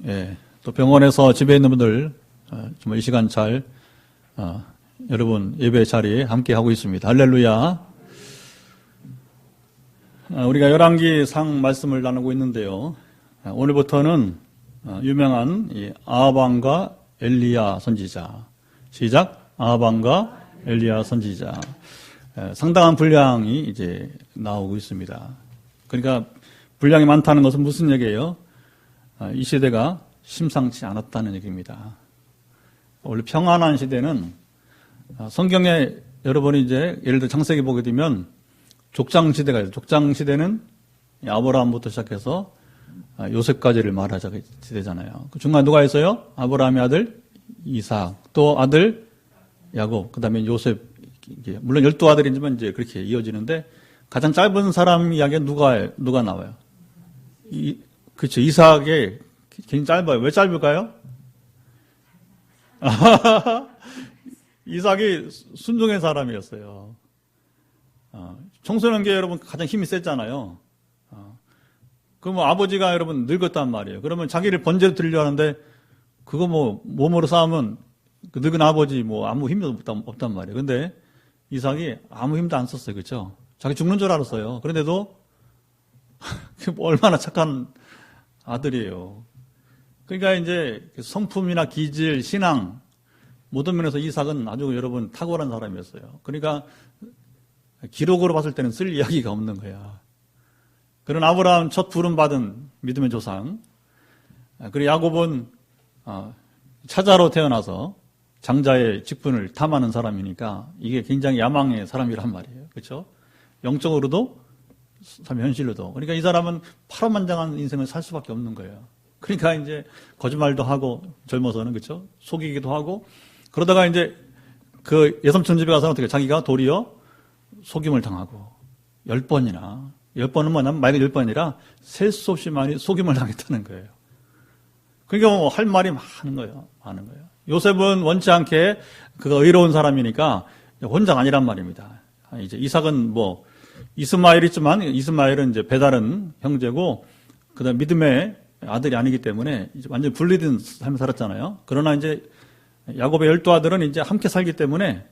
예, 또 병원에서 집에 있는 분들 정말 이 시간 잘 여러분 예배 자리에 함께 하고 있습니다. 할렐루야. 우리가 열왕기상 말씀을 나누고 있는데요. 오늘부터는 유명한 이 아하방과 엘리야 선지자. 시작. 아하방과 엘리야 선지자. 상당한 분량이 이제 나오고 있습니다. 그러니까 분량이 많다는 것은 무슨 얘기예요? 이 시대가 심상치 않았다는 얘기입니다. 원래 평안한 시대는 성경에 여러분이 이제 예를 들어 창세기 보게 되면 족장 시대가 있어요. 족장 시대는 아브라함부터 시작해서 요셉까지를 말하자 시대잖아요. 그 중간에 누가 있어요? 아브라함의 아들 이삭, 또 아들 야곱, 그 다음에 요셉. 물론 12아들이지만 이제 그렇게 이어지는데 가장 짧은 사람 이야기는 누가 나와요? 그렇죠. 이삭의 굉장히 짧아요. 왜 짧을까요? 이삭이 순종의 사람이었어요. 청소년기에 여러분 가장 힘이 셌잖아요. 그럼 아버지가 여러분 늙었단 말이에요. 그러면 자기를 번제로 드리려 하는데 그거 몸으로 싸우면 그 늙은 아버지 아무 힘도 없단 말이에요. 근데 이삭이 아무 힘도 안 썼어요. 그렇죠? 자기 죽는 줄 알았어요. 그런데도 얼마나 착한 아들이에요. 그러니까 이제 성품이나 기질, 신앙 모든 면에서 이삭은 아주 여러분 탁월한 사람이었어요. 그러니까 기록으로 봤을 때는 쓸 이야기가 없는 거야. 그런 아브라함 첫 부름받은 믿음의 조상. 그리고 야곱은 차자로 태어나서 장자의 직분을 탐하는 사람이니까 이게 굉장히 야망의 사람이란 말이에요. 그렇죠? 영적으로도 현실로도. 그러니까 이 사람은 파란만장한 인생을 살 수밖에 없는 거예요. 그러니까 이제 거짓말도 하고 젊어서는 그렇죠? 속이기도 하고 그러다가 이제 그 예삼촌 집에 가서는 어떻게 자기가 도리어 속임을 당하고 10번이나 10번은 뭐냐면 만약에 10번이라 셀 수 없이 많이 속임을 당했다는 거예요. 그러니까 할 말이 많은 거예요. 요셉은 원치 않게 그가 의로운 사람이니까 혼자가 아니란 말입니다. 이제 이삭은 이스마엘 있지만 이스마엘은 이제 배다른 형제고 그다음 믿음의 아들이 아니기 때문에 이제 완전히 분리된 삶을 살았잖아요. 그러나 이제 야곱의 12아들은 이제 함께 살기 때문에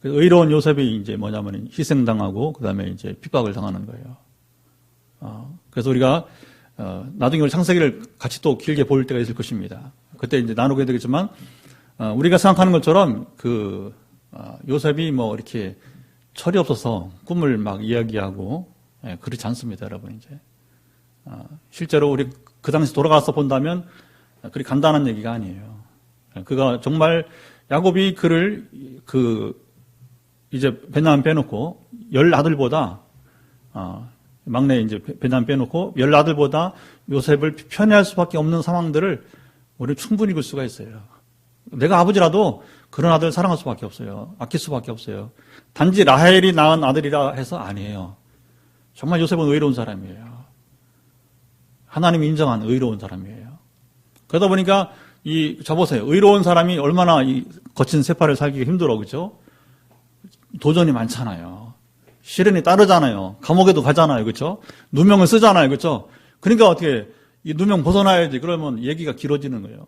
의로운 요셉이 이제 뭐냐면 희생당하고 그다음에 이제 핍박을 당하는 거예요. 그래서 우리가 나중에 창세기를 같이 또 길게 볼 때가 있을 것입니다. 그때 이제 나누게 되겠지만 우리가 생각하는 것처럼 요셉이 이렇게 철이 없어서 꿈을 막 이야기하고 그렇지 않습니다, 여러분. 이제 실제로 우리 그 당시 돌아가서 본다면 그리 간단한 얘기가 아니에요. 그가 정말 야곱이 그를 이제 베냐민 빼놓고 10아들보다 막내 이제 베냐민 빼놓고 10아들보다 요셉을 편애할 수밖에 없는 상황들을 우리 충분히 볼 수가 있어요. 내가 아버지라도 그런 아들을 사랑할 수밖에 없어요. 아낄 수밖에 없어요. 단지 라헬이 낳은 아들이라 해서 아니에요. 정말 요셉은 의로운 사람이에요. 하나님이 인정한 의로운 사람이에요. 그러다 보니까 보세요. 의로운 사람이 얼마나 이 거친 세파를 살기가 힘들어, 그렇죠? 도전이 많잖아요. 시련이 따르잖아요. 감옥에도 가잖아요, 그렇죠? 누명을 쓰잖아요, 그렇죠? 그러니까 어떻게 이 누명 벗어나야지. 그러면 얘기가 길어지는 거예요.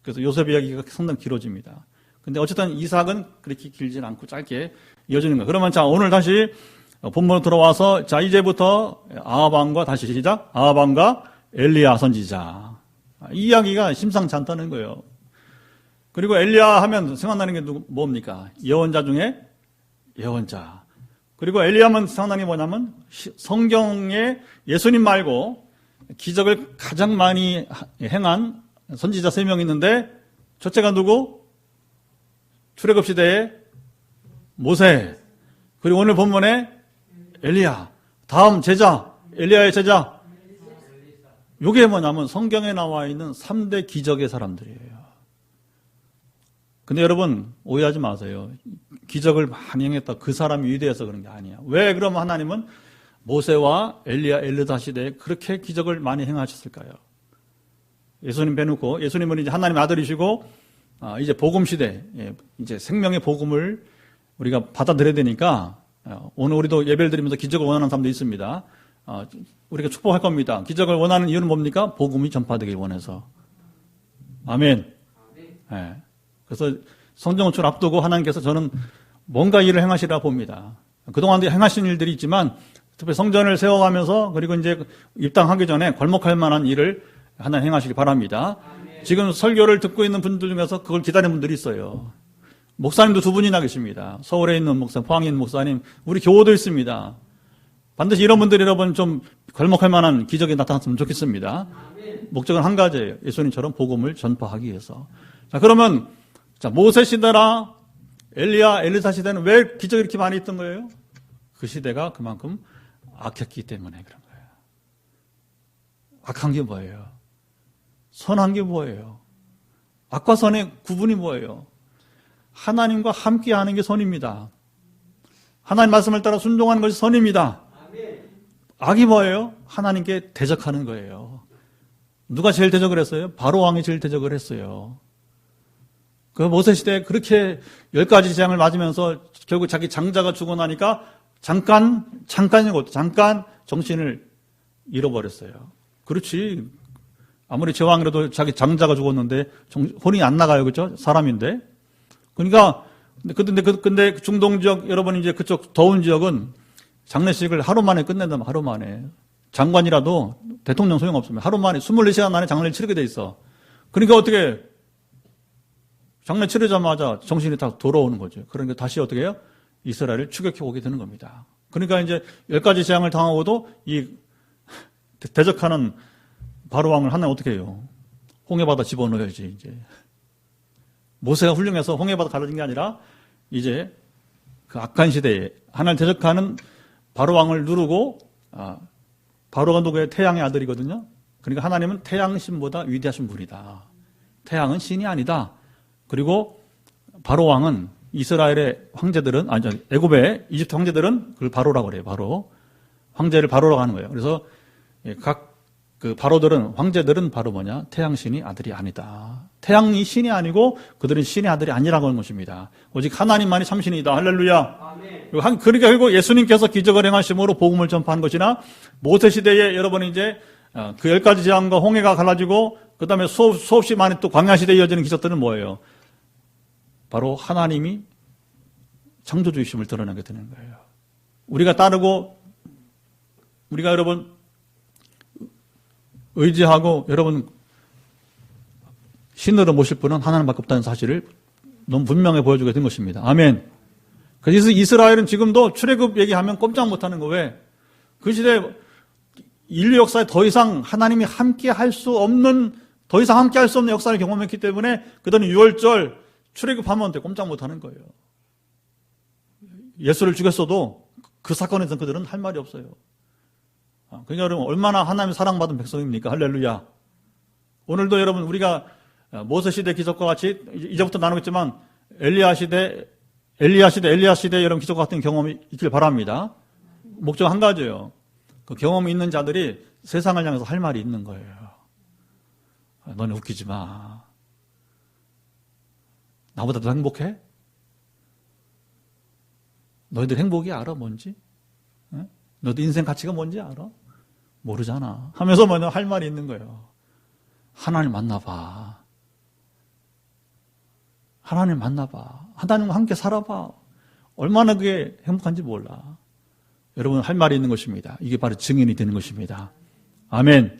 그래서 요셉의 이야기가 상당히 길어집니다. 근데 어쨌든 이삭은 그렇게 길진 않고 짧게 이어지는 거예요. 그러면 자, 오늘 다시 본문으로 돌아와서 자, 이제부터 아하방과 다시 시작. 아하방과 엘리야 선지자. 이 이야기가 심상치 않다는 거예요. 그리고 엘리야 하면 생각나는 게 뭡니까? 예언자 중에 예언자. 그리고 엘리야는 생각나는 게 뭐냐면 성경에 예수님 말고 기적을 가장 많이 행한 선지자 3명 있는데 첫째가 누구? 출애굽 시대의 모세. 그리고 오늘 본문에 엘리야. 다음 제자, 엘리야의 제자. 이게 뭐냐면 성경에 나와 있는 3대 기적의 사람들이에요. 근데 여러분 오해하지 마세요. 기적을 많이 행했다. 그 사람이 위대해서 그런 게 아니야. 왜 그러면 하나님은 모세와 엘리야, 엘르다 시대에 그렇게 기적을 많이 행하셨을까요? 예수님 빼놓고 예수님은 이제 하나님의 아들이시고 이제 복음 시대, 이제 생명의 복음을 우리가 받아들여야 되니까 오늘 우리도 예배를 드리면서 기적을 원하는 사람도 있습니다. 우리가 축복할 겁니다. 기적을 원하는 이유는 뭡니까? 복음이 전파되길 원해서. 아멘. 예. 그래서 성전 건축을 앞두고 하나님께서 저는 뭔가 일을 행하시리라 봅니다. 그동안도 행하신 일들이 있지만 특히 성전을 세워가면서 그리고 이제 입당하기 전에 괄목할 만한 일을 하나님 행하시기 바랍니다. 지금 설교를 듣고 있는 분들 중에서 그걸 기다리는 분들이 있어요. 목사님도 두 분이나 계십니다. 서울에 있는 목사님, 포항에 있는 목사님, 우리 교우도 있습니다. 반드시 이런 분들이 여러분 좀 괄목할 만한 기적이 나타났으면 좋겠습니다. 목적은 한 가지예요. 예수님처럼 복음을 전파하기 위해서. 자, 그러면 자, 모세 시대나 엘리야, 엘리사 시대는 왜 기적이 이렇게 많이 있던 거예요? 그 시대가 그만큼 악했기 때문에 그런 거예요. 악한 게 뭐예요? 선한 게 뭐예요? 악과 선의 구분이 뭐예요? 하나님과 함께 하는 게 선입니다. 하나님 말씀을 따라 순종하는 것이 선입니다. 악이 뭐예요? 하나님께 대적하는 거예요. 누가 제일 대적을 했어요? 바로 왕이 제일 대적을 했어요. 그 모세 시대에 그렇게 10가지 재앙을 맞으면서 결국 자기 장자가 죽고 나니까 잠깐 정신을 잃어버렸어요. 그렇지. 아무리 제왕이라도 자기 장자가 죽었는데 혼이 안 나가요. 그렇죠? 사람인데. 그러니까 근데 중동 지역 여러분 이제 그쪽 더운 지역은 장례식을 하루 만에 끝낸다면 하루 만에. 장관이라도 대통령 소용없으면 하루 만에 24시간 안에 장례를 치르게 돼 있어. 그러니까 어떻게 장례 치르자마자 정신이 다 돌아오는 거죠. 그러니까 다시 어떻게 해요? 이스라엘을 추격해 오게 되는 겁니다. 그러니까 이제 10가지 재앙을 당하고도 이 대적하는 바로 왕을 하나님 어떻게 해요? 홍해바다 집어넣어야지, 이제. 모세가 훌륭해서 홍해바다 갈라진 게 아니라 이제 그 악한 시대에 하나님 대적하는 바로 왕을 누르고, 바로가 누구의 태양의 아들이거든요. 그러니까 하나님은 태양신보다 위대하신 분이다. 태양은 신이 아니다. 그리고 바로 왕은 이스라엘의 황제들은, 애굽의 이집트 황제들은 그걸 바로라고 그래요. 바로. 황제를 바로라고 하는 거예요. 그래서 각 그 바로들은, 황제들은 바로 뭐냐? 태양신이 아들이 아니다. 태양이 신이 아니고 그들은 신의 아들이 아니라고 하는 것입니다. 오직 하나님만이 참신이다. 할렐루야. 아멘. 그러니까 결국 예수님께서 기적을 행하심으로 복음을 전파한 것이나 모세 시대에 여러분이 이제 그 10가지 재앙과 홍해가 갈라지고 그 다음에 수없이 많은 또 광야 시대에 이어지는 기적들은 뭐예요? 바로 하나님이 창조주이심을 드러내게 되는 거예요. 우리가 따르고 우리가 여러분 의지하고 여러분 신으로 모실 분은 하나님밖에 없다는 사실을 너무 분명히 보여주게 된 것입니다. 아멘. 그래서 이스라엘은 지금도 출애굽 얘기하면 꼼짝 못하는 거 왜? 그 시대 인류 역사에 더 이상 하나님이 함께 할 수 없는 더 이상 함께 할 수 없는 역사를 경험했기 때문에 그들은 6월절 출애굽하면 꼼짝 못하는 거예요. 예수를 죽였어도 그 사건에서 그들은 할 말이 없어요. 그러니까 여러분 얼마나 하나님의 사랑받은 백성입니까? 할렐루야. 오늘도 여러분 우리가 모세 시대 기적과 같이 이제부터 나누겠지만 엘리야 시대 여러분 기적과 같은 경험이 있길 바랍니다. 목적 한 가지예요. 그 경험이 있는 자들이 세상을 향해서 할 말이 있는 거예요. 너네 웃기지 마. 나보다 더 행복해? 너희들 행복이 알아 뭔지? 너도 인생 가치가 뭔지 알아? 모르잖아. 하면서 뭐냐 할 말이 있는 거예요. 하나님 만나봐. 하나님 만나봐. 하나님과 함께 살아봐. 얼마나 그게 행복한지 몰라. 여러분 할 말이 있는 것입니다. 이게 바로 증인이 되는 것입니다. 아멘.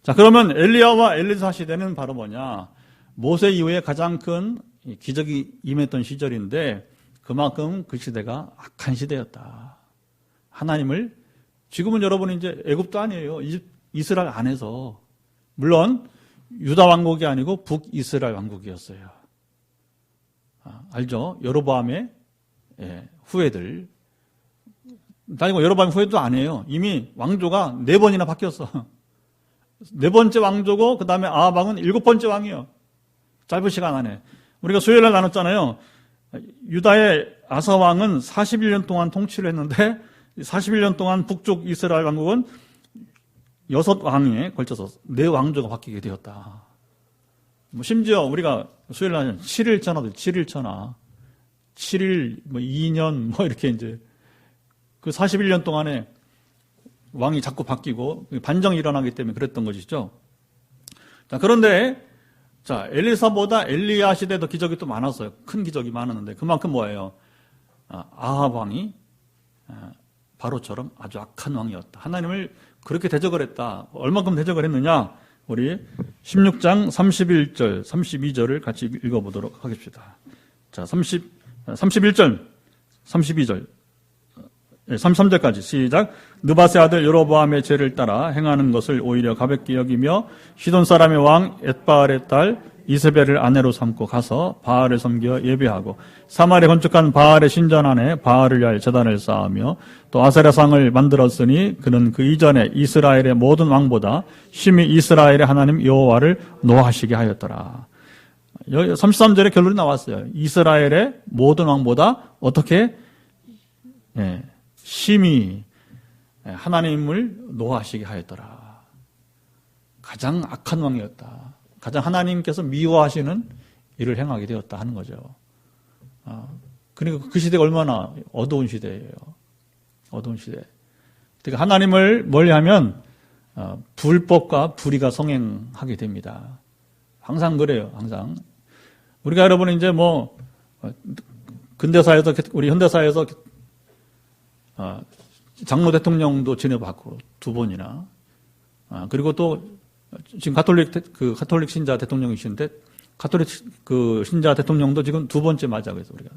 자, 그러면 엘리야와 엘리사 시대는 바로 뭐냐? 모세 이후에 가장 큰 기적이 임했던 시절인데 그만큼 그 시대가 악한 시대였다. 하나님을 지금은 여러분 이제 애굽도 아니에요. 이스라엘 안에서 물론 유다 왕국이 아니고 북이스라엘 왕국이었어요. 알죠? 여로보암의 후예들. 아니고 여로보암 후예도 아니에요. 이미 왕조가 4번이나 바뀌었어. 4번째 왕조고 그 다음에 아합 왕은 7번째 왕이에요. 짧은 시간 안에. 우리가 수요일날 나눴잖아요. 유다의 아사 왕은 41년 동안 통치를 했는데 41년 동안 북쪽 이스라엘 왕국은 6왕에 걸쳐서 4왕조가 바뀌게 되었다. 심지어 우리가 수요일 날 7일천하도 7일천하 7일 2년 이렇게 이제 그 41년 동안에 왕이 자꾸 바뀌고 반정이 일어나기 때문에 그랬던 것이죠. 자, 그런데 자, 엘리사보다 엘리야 시대도 기적이 또 많았어요. 큰 기적이 많았는데 그만큼 뭐예요? 아합 왕이 바로처럼 아주 악한 왕이었다. 하나님을 그렇게 대적을 했다. 얼마큼 대적을 했느냐? 우리 16장 31절, 32절을 같이 읽어보도록 하겠습니다. 자, 31절, 32절, 33절까지 시작. 느바세 아들 여로보암의 죄를 따라 행하는 것을 오히려 가볍게 여기며 시돈 사람의 왕 엣바알의 딸 이세벨을 아내로 삼고 가서 바알을 섬겨 예배하고 사마리에 건축한 바알의 신전 안에 바알을 위하여 제단을 쌓으며 또 아세라상을 만들었으니 그는 그 이전에 이스라엘의 모든 왕보다 심히 이스라엘의 하나님 여호와를 노하시게 하였더라. 33절에 결론이 나왔어요. 이스라엘의 모든 왕보다 어떻게 심히 하나님을 노하시게 하였더라. 가장 악한 왕이었다. 가장 하나님께서 미워하시는 일을 행하게 되었다 하는 거죠. 그러니까 그 시대가 얼마나 어두운 시대예요. 어두운 시대. 그러니까 하나님을 멀리하면 불법과 불의가 성행하게 됩니다. 항상 그래요. 항상 우리가 여러분 이제 뭐 근대사에서 우리 현대사에서 장로 대통령도 지내봤고 2번이나 그리고 또 지금 가톨릭 신자 대통령이신데 가톨릭 그 신자 대통령도 지금 2번째 맞아. 그래서 우리가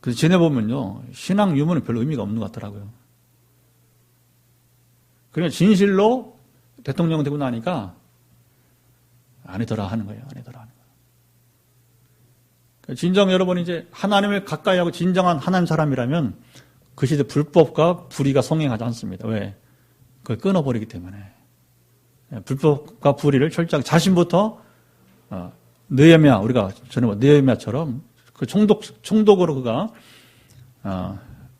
그래서 지내보면요 신앙 유무는 별로 의미가 없는 것 같더라고요. 그냥 진실로 대통령 되고 나니까 아니더라 하는 거예요. 아니더라 하는 거예요. 진정 여러분 이제 하나님을 가까이 하고 진정한 하나님 사람이라면 그 시대 불법과 불의가 성행하지 않습니다. 왜? 그걸 끊어버리기 때문에. 불법과 불의를 철저하게 자신부터 느헤미야 우리가 전에 느헤미야처럼 그 총독으로 그가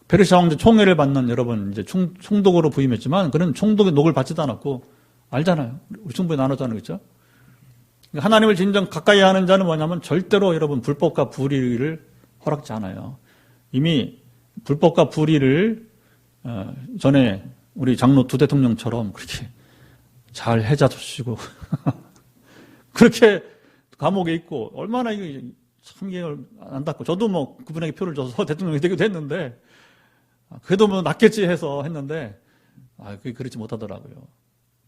페르시아 왕조 총애를 받는 여러분 이제 총독으로 부임했지만 그는 총독의 녹을 받지도 않았고 알잖아요. 우리 충분히 나눴잖아요, 그렇죠? 하나님을 진정 가까이 하는 자는 뭐냐면 절대로 여러분 불법과 불의를 허락지 않아요. 이미 불법과 불의를 전에 우리 장로 2 대통령처럼 그렇게 잘 해자주시고 그렇게 감옥에 있고 얼마나 이거 참기를 안닿고 저도 뭐 그분에게 표를 줘서 대통령이 되기도 했는데 그래도 뭐 낫겠지 해서 했는데 그게 그렇지 못하더라고요.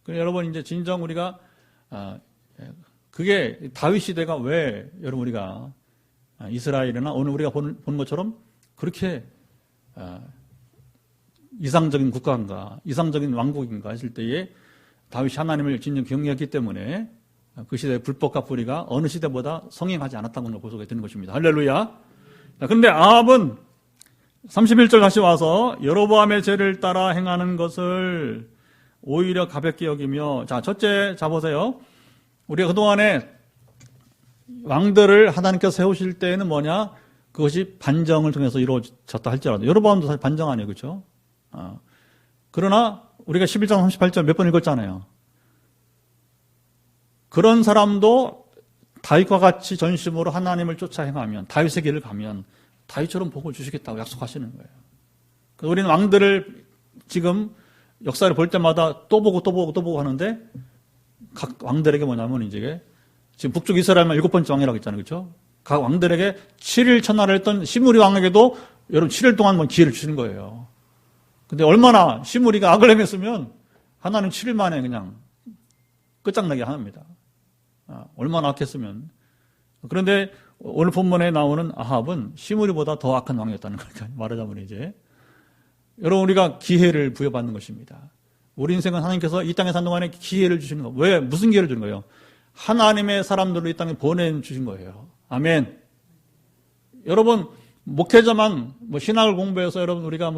그래서 여러분 이제 진정 우리가 그게 다윗 시대가 왜 여러분 우리가 이스라엘이나 오늘 우리가 보는 것처럼 그렇게 이상적인 국가인가 이상적인 왕국인가 했을 때에 다윗이 하나님을 진정 경외했기 때문에 그 시대의 불법과 불의가 어느 시대보다 성행하지 않았다는 걸 볼 수가 있는 것입니다. 할렐루야. 그런데 아합은 31절 다시 와서 여로보암의 죄를 따라 행하는 것을 오히려 가볍게 여기며 자 첫째 보세요. 우리가 그동안에 왕들을 하나님께서 세우실 때에는 뭐냐 그것이 반정을 통해서 이루어졌다 할지라도 여로보암도 사실 반정 아니에요. 그렇죠? 그러나 우리가 11장 38절 몇 번 읽었잖아요. 그런 사람도 다윗과 같이 전심으로 하나님을 쫓아 행하면 다윗의 길을 가면 다윗처럼 복을 주시겠다고 약속하시는 거예요. 그래서 우리는 왕들을 지금 역사를 볼 때마다 또 보고 하는데 각 왕들에게 뭐냐면 이제 지금 북쪽 이스라엘만 7번째 왕이라고 했잖아요. 그렇죠? 각 왕들에게 7일 천하를 했던 시므리 왕에게도 여러분 7일 동안 기회를 주시는 거예요. 근데 얼마나 시므리가 악을 행했으면 하나님 7일 만에 그냥 끝장나게 합니다. 얼마나 악했으면. 그런데 오늘 본문에 나오는 아합은 시므리보다 더 악한 왕이었다는 거니까 말하자면 이제 여러분 우리가 기회를 부여받는 것입니다. 우리 인생은 하나님께서 이 땅에 사는 동안에 기회를 주시는 거. 왜? 무슨 기회를 주는 거예요? 하나님의 사람들을 이 땅에 보내주신 거예요. 아멘. 여러분 목회자만 신학을 공부해서 여러분 우리가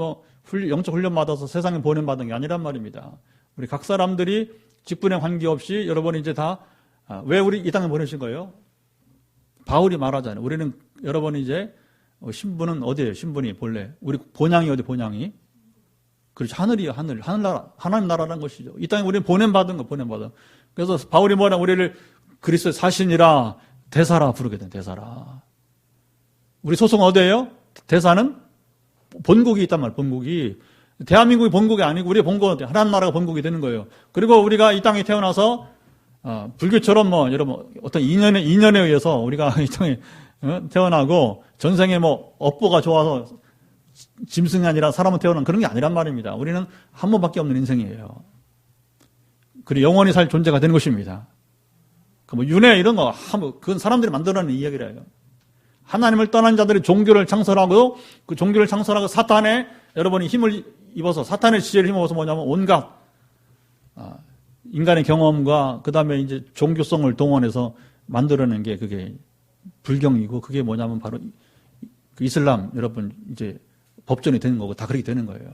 영적 훈련 받아서 세상에 보냄받은 게 아니란 말입니다. 우리 각 사람들이 직분에 관계없이 여러분이 이제 다 왜 우리 이 땅에 보내신 거예요? 바울이 말하잖아요. 우리는 여러분이 이제 신분은 어디예요? 신분이 본래 우리 본향이 어디 본향이? 그렇죠. 하늘이요, 하늘나라, 하나님 나라라는 것이죠. 이 땅에 우리는 보냄받은 거. 그래서 바울이 뭐냐 우리를 그리스도의 사신이라 대사라 부르게 된 대사라. 우리 소속은 어디예요? 대사는 본국이 있단 말이에요. 본국이 대한민국이 본국이 아니고 우리의 본국은 하나님 나라가 본국이 되는 거예요. 그리고 우리가 이 땅에 태어나서 불교처럼 뭐 여러분 어떤 인연에 의해서 우리가 이 땅에 태어나고 전생에 뭐 업보가 좋아서 짐승이 아니라 사람은 태어난 그런 게 아니란 말입니다. 우리는 한 번밖에 없는 인생이에요. 그리고 영원히 살 존재가 되는 것입니다. 뭐 윤회 이런 거 그건 사람들이 만들어내는 이야기래요. 하나님을 떠난 자들이 종교를 창설하고 그 종교를 창설하고 사탄의 여러분이 힘을 입어서 사탄의 지혜를 힘입어서 뭐냐면 온갖 인간의 경험과 그 다음에 이제 종교성을 동원해서 만들어낸 게 그게 불경이고 그게 뭐냐면 바로 그 이슬람 여러분 이제 법전이 되는 거고 다 그렇게 되는 거예요.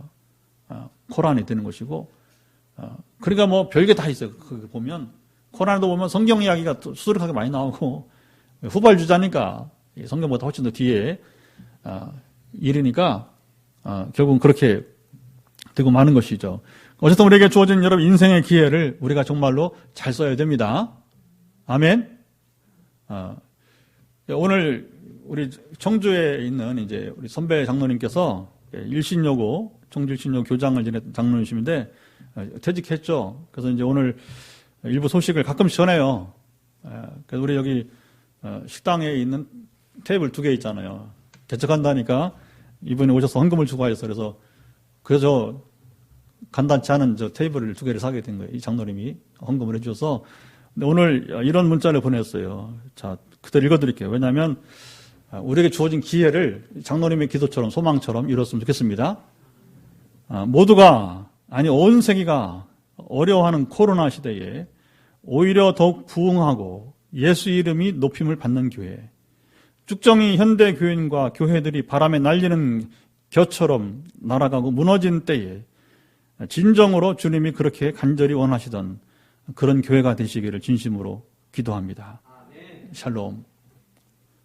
코란이 되는 것이고 그러니까 뭐 별게 다 있어요. 그 보면 코란에도 보면 성경 이야기가 수두룩하게 많이 나오고 후발주자니까 성경보다 훨씬 더 뒤에 일이니까 결국은 그렇게 되고 마는 것이죠. 어쨌든 우리에게 주어진 여러분 인생의 기회를 우리가 정말로 잘 써야 됩니다. 아멘. 오늘 우리 청주에 있는 이제 우리 선배 장로님께서 일신여고 청주 일신여고 교장을 지냈던 장로님이신데 퇴직했죠. 그래서 이제 오늘 일부 소식을 가끔씩 전해요. 그래서 우리 여기 식당에 있는 테이블 2개 있잖아요. 개척한다니까 이분이 오셔서 헌금을 주고 하셔서 그래서 간단치 않은 저 테이블을 2개를 사게 된 거예요. 이 장로님이 헌금을 해주셔서. 근데 오늘 이런 문자를 보냈어요. 자, 그대로 읽어드릴게요. 왜냐하면 우리에게 주어진 기회를 장로님의 기도처럼 소망처럼 이뤘으면 좋겠습니다. 모두가 아니 온 세계가 어려워하는 코로나 시대에 오히려 더욱 부흥하고 예수 이름이 높임을 받는 교회, 쭉정이 현대 교인과 교회들이 바람에 날리는 겨처럼 날아가고 무너진 때에 진정으로 주님이 그렇게 간절히 원하시던 그런 교회가 되시기를 진심으로 기도합니다. 샬롬.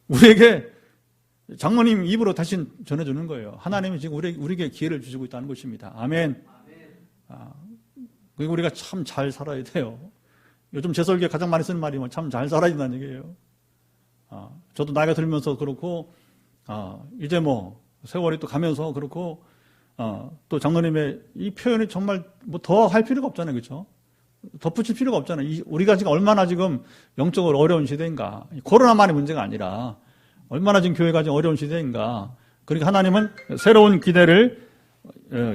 우리에게 장로님 입으로 다시 전해주는 거예요. 하나님이 지금 우리에게 기회를 주시고 있다는 것입니다. 아멘. 그리고 우리가 참 잘 살아야 돼요. 요즘 제 설교에 가장 많이 쓰는 말이 참 잘 살아야 된다는 얘기예요. 저도 나이가 들면서 그렇고, 이제 뭐 세월이 또 가면서 그렇고, 또 장로님의 이 표현이 정말 뭐 더 할 필요가 없잖아요. 그렇죠? 덧붙일 필요가 없잖아요. 우리가 지금 얼마나 지금 영적으로 어려운 시대인가. 코로나만의 문제가 아니라 얼마나 지금 교회가 지금 어려운 시대인가. 그러니까 하나님은 새로운 기대를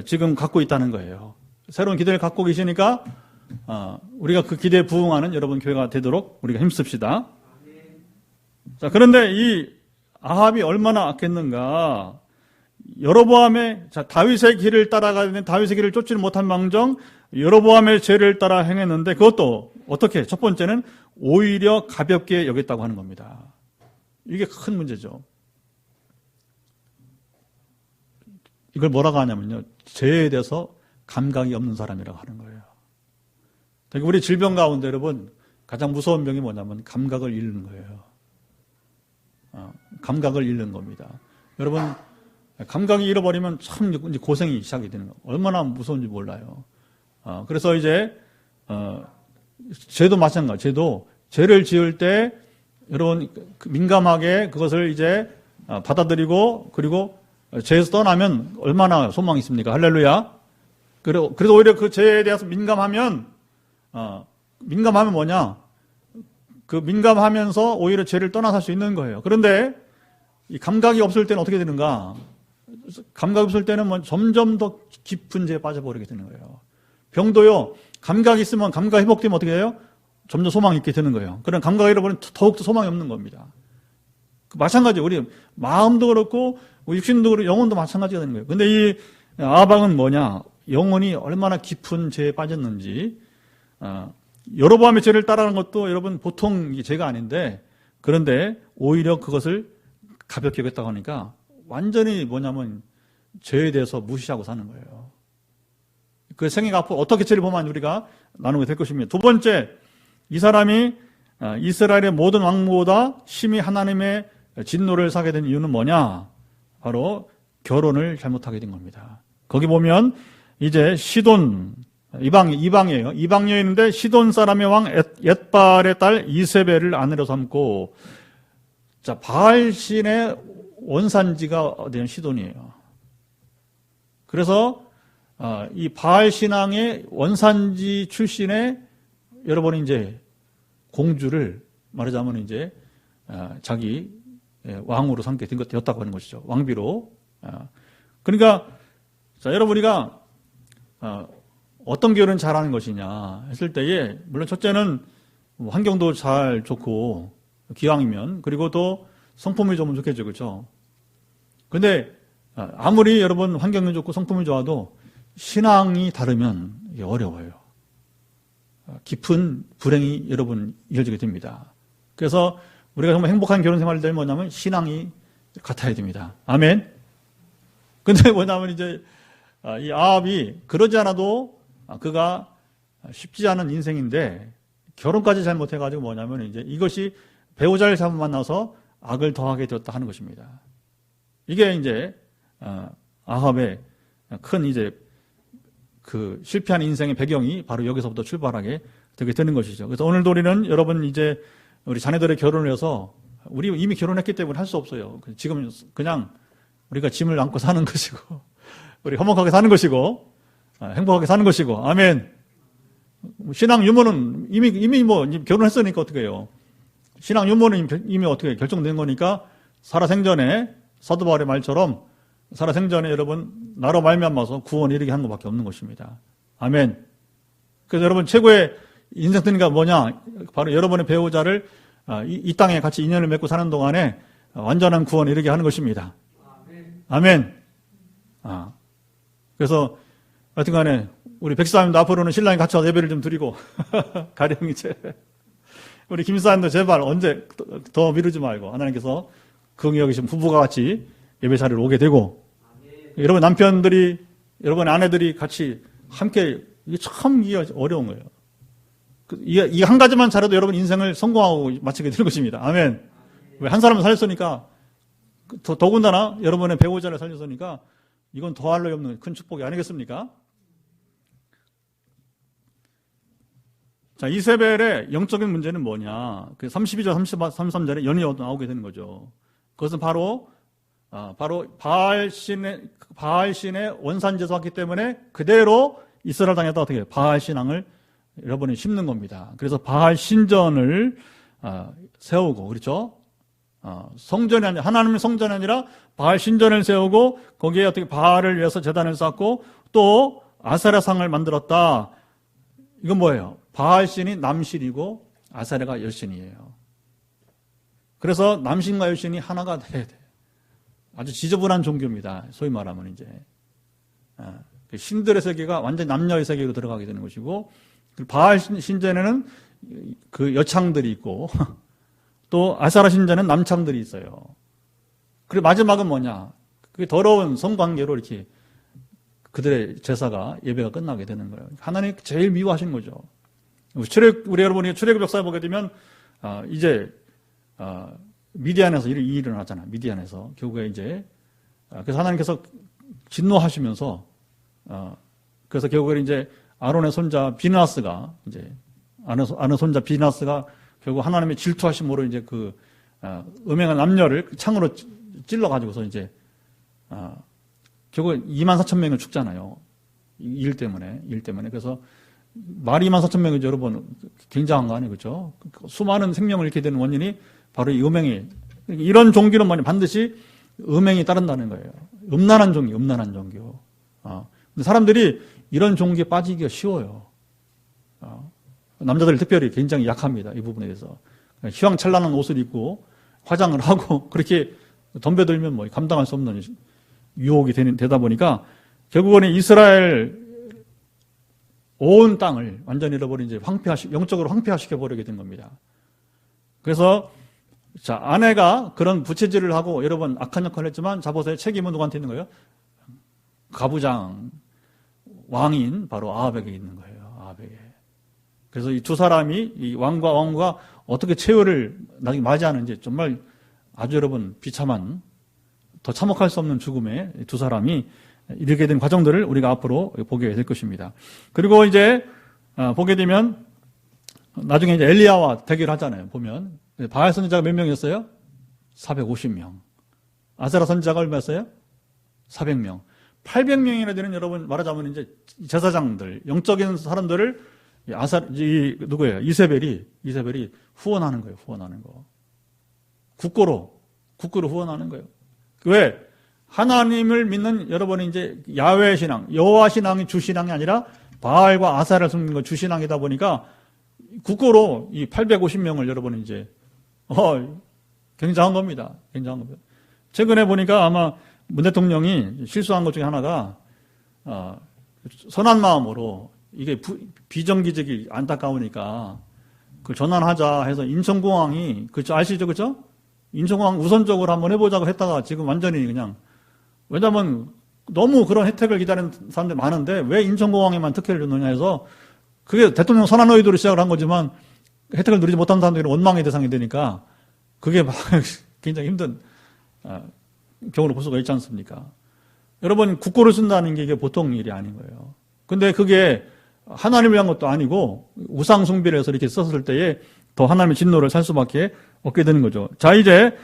지금 갖고 있다는 거예요. 새로운 기대를 갖고 계시니까 우리가 그 기대에 부응하는 여러분 교회가 되도록 우리가 힘씁시다. 자, 그런데 이 아합이 얼마나 악했는가. 여로보암의 다윗의 길을 따라가는 다윗의 길을 쫓지는 못한 망정 여로보암의 죄를 따라 행했는데 그것도 어떻게? 첫 번째는 오히려 가볍게 여겼다고 하는 겁니다. 이게 큰 문제죠. 이걸 뭐라고 하냐면요. 죄에 대해서 감각이 없는 사람이라고 하는 거예요. 우리 질병 가운데 여러분 가장 무서운 병이 뭐냐면 감각을 잃는 거예요. 감각을 잃는 겁니다. 여러분 감각이 잃어버리면 참 이제 고생이 시작이 되는 거예요. 얼마나 무서운지 몰라요. 그래서 이제 죄도 마찬가지. 죄를 지을 때 여러분 민감하게 그것을 이제 받아들이고 그리고 죄에서 떠나면 얼마나 소망이 있습니까? 할렐루야. 그래서 오히려 그 죄에 대해서 민감하면 뭐냐? 그 민감하면서 오히려 죄를 떠나 살 수 있는 거예요. 그런데 이 감각이 없을 때는 어떻게 되는가? 감각이 없을 때는 뭐 점점 더 깊은 죄에 빠져버리게 되는 거예요. 병도요, 감각이 있으면 감각 회복되면 어떻게 해요? 점점 소망이 있게 되는 거예요. 그런 감각을 잃어버리면 더욱더 소망이 없는 겁니다. 마찬가지예요. 우리 마음도 그렇고, 육신도 그렇고, 영혼도 마찬가지가 되는 거예요. 근데 이 아합은 뭐냐? 영혼이 얼마나 깊은 죄에 빠졌는지, 여로보암의 죄를 따라하는 것도 여러분 보통 죄가 아닌데, 그런데 오히려 그것을 가볍게 여겼다고 하니까 완전히 뭐냐면 죄에 대해서 무시하고 사는 거예요. 그 생애가 앞으로 어떻게 죄를 보면 우리가 나누게 될 것입니다. 두 번째, 이 사람이 이스라엘의 모든 왕보다 심히 하나님의 진노를 사게 된 이유는 뭐냐? 바로 결혼을 잘못하게 된 겁니다. 거기 보면 이제 시돈, 이방이에요. 이방 여인인데 시돈 사람의 왕 엣발의 딸 이세벨을 아내로 삼고, 자, 바알신의 원산지가 어디냐? 시돈이에요. 그래서 이 바알 신앙의 원산지 출신의 여러분이 이제 공주를 말하자면 이제 자기 왕으로 삼게 되었다고 하는 것이죠. 왕비로. 그러니까 자, 여러분 우리가 어떤 결혼 잘하는 것이냐 했을 때에 물론 첫째는 환경도 잘 좋고 기왕이면 그리고 또 성품이 좋으면 좋겠죠, 그렇죠? 근데 아무리 여러분 환경이 좋고 성품이 좋아도 신앙이 다르면 이게 어려워요. 깊은 불행이 여러분 이어지게 됩니다. 그래서 우리가 정말 행복한 결혼 생활을 되면 뭐냐면 신앙이 같아야 됩니다. 아멘. 근데 뭐냐면 이제 이 아합이 그러지 않아도 그가 쉽지 않은 인생인데 결혼까지 잘못해가지고 뭐냐면 이제 이것이 배우자를 잘못 만나서 악을 더하게 되었다 하는 것입니다. 이게 이제 아합의 큰 이제 그 실패한 인생의 배경이 바로 여기서부터 출발하게 되게 되는 것이죠. 그래서 오늘도 우리는 여러분 이제 우리 자녀들의 결혼을 해서 우리 이미 결혼했기 때문에 할 수 없어요. 지금 그냥 우리가 짐을 안고 사는 것이고 우리 화목하게 사는 것이고 행복하게 사는 것이고 아멘. 신앙 유무는 이미 뭐 결혼했으니까 어떻게 해요? 신앙 유무는 이미 어떻게 결정된 거니까 살아생전에 사도 바울의 말처럼 살아생전에 여러분 나로 말미암아서 구원에 이르게 하는 것밖에 없는 것입니다. 아멘. 그래서 여러분 최고의 인생 승리가 뭐냐? 바로 여러분의 배우자를 이 땅에 같이 인연을 맺고 사는 동안에 완전한 구원에 이르게 하는 것입니다. 아멘. 그래서 하여튼간에 우리 백사님도 앞으로는 신랑이 같이 와서 예배를 좀 드리고 가령 이제 우리 김사님도 제발 언제 더 미루지 말고 하나님께서 긍휼히 여기신 부부가 같이 예배 자리로 오게 되고 여러분 남편들이 여러분의 아내들이 같이 함께 이게 참 이게 어려운 거예요. 이 한 가지만 잘해도 여러분 인생을 성공하고 마치게 되는 것입니다. 아멘. 왜 한 사람을 살렸으니까 더군다나 여러분의 배우자를 살렸으니까 이건 더할 나위 없는 큰 축복이 아니겠습니까? 자, 이세벨의 영적인 문제는 뭐냐? 그 32절, 33절에 연이 나오게 되는 거죠. 그것은 바로 바알신의 원산제사였기 때문에 그대로 이스라엘 땅에다 어떻게 바알 신앙을 여러분이 심는 겁니다. 그래서 바알 신전을 세우고 그렇죠? 성전이 아니라 하나님의 성전이 아니라 바알 신전을 세우고 거기에 어떻게 바알을 위해서 제단을 쌓고 또 아세라상을 만들었다. 이건 뭐예요? 바알 신이 남신이고 아세라가 여신이에요. 그래서 남신과 여신이 하나가 돼야 돼요. 아주 지저분한 종교입니다. 소위 말하면 이제 신들의 세계가 완전 남녀의 세계로 들어가게 되는 것이고 바알 신전에는 그 여창들이 있고 또 아세라 신전에는 남창들이 있어요. 그리고 마지막은 뭐냐? 그게 더러운 성관계로 이렇게 그들의 제사가 예배가 끝나게 되는 거예요. 하나님 제일 미워하시는 거죠. 우리 여러분이 출애굽 역사에 보게 되면 이제 미디안에서 일이 일어나잖아요. 미디안에서 결국에 이제 그래서 하나님께서 진노하시면서 그래서 결국에 이제 아론의 손자 비느하스가 이제 아는 손자 비느하스가 결국 하나님의 질투하심으로 이제 그 음행한 남녀를 창으로 찔러 가지고서 이제 결국 24,000명을 죽잖아요. 일 때문에. 그래서 말이 24,000명이죠, 여러분. 굉장한 거 아니에요, 그렇죠? 수많은 생명을 잃게 되는 원인이 바로 이 음행이. 이런 종교는 뭐냐? 반드시 음행이 따른다는 거예요. 음란한 종교. 근데 사람들이 이런 종교에 빠지기가 쉬워요. 남자들이 특별히 굉장히 약합니다. 이 부분에 대해서. 휘황찬란한 옷을 입고 화장을 하고 그렇게 덤벼들면 뭐 감당할 수 없는 유혹이 되다 보니까 결국은 이스라엘 온 땅을 완전히 잃어버린 이제 영적으로 황폐화시켜 버리게 된 겁니다. 그래서 자, 아내가 그런 부채질을 하고 여러분 악한 역할을 했지만 자보세요. 책임은 누구한테 있는 거예요? 가부장 왕인 바로 아합에게 있는 거예요. 아합에게. 그래서 이 두 사람이 이 왕과 어떻게 최후를 나중에 맞이하는지 정말 아주 여러분 비참한 더 참혹할 수 없는 죽음에 두 사람이 이르게 된 과정들을 우리가 앞으로 보게 될 것입니다. 그리고 이제 보게 되면 나중에 이제 엘리야와 대결하잖아요. 보면 바알 선지자가 몇 명이었어요? 450명. 아세라 선지자가 얼마였어요? 400명. 800명이나 되는 여러분 말하자면 이제 제사장들, 영적인 사람들을 누구예요? 이세벨이 후원하는 거예요. 후원하는 거. 국고로 후원하는 거예요. 왜? 하나님을 믿는 여러분이 이제 야훼 신앙, 여호와 신앙이 주신앙이 아니라 바알과 아사를 섬기는 거 주신앙이다 보니까 국고로 이 850명을 여러분이 이제 굉장한 겁니다. 굉장한 겁니다. 최근에 보니까 아마 문 대통령이 실수한 것 중에 하나가 선한 마음으로 이게 비정기적이 안타까우니까 그 전환하자 해서 인천공항이 그죠 아시죠, 그죠? 인천공항 우선적으로 한번 해보자고 했다가 지금 완전히 그냥 왜냐하면 너무 그런 혜택을 기다리는 사람들이 많은데 왜 인천공항에만 특혜를 줬느냐 해서 그게 대통령 선한 의도로 시작을 한 거지만 혜택을 누리지 못한 사람들이 원망의 대상이 되니까 그게 막 굉장히 힘든 경우를 볼 수가 있지 않습니까? 여러분 국고를 쓴다는 게 이게 보통 일이 아닌 거예요. 근데 그게 하나님을 위한 것도 아니고 우상 숭배를 해서 이렇게 썼을 때에 더 하나님의 진노를 살 수밖에 없게 되는 거죠. 자, 이제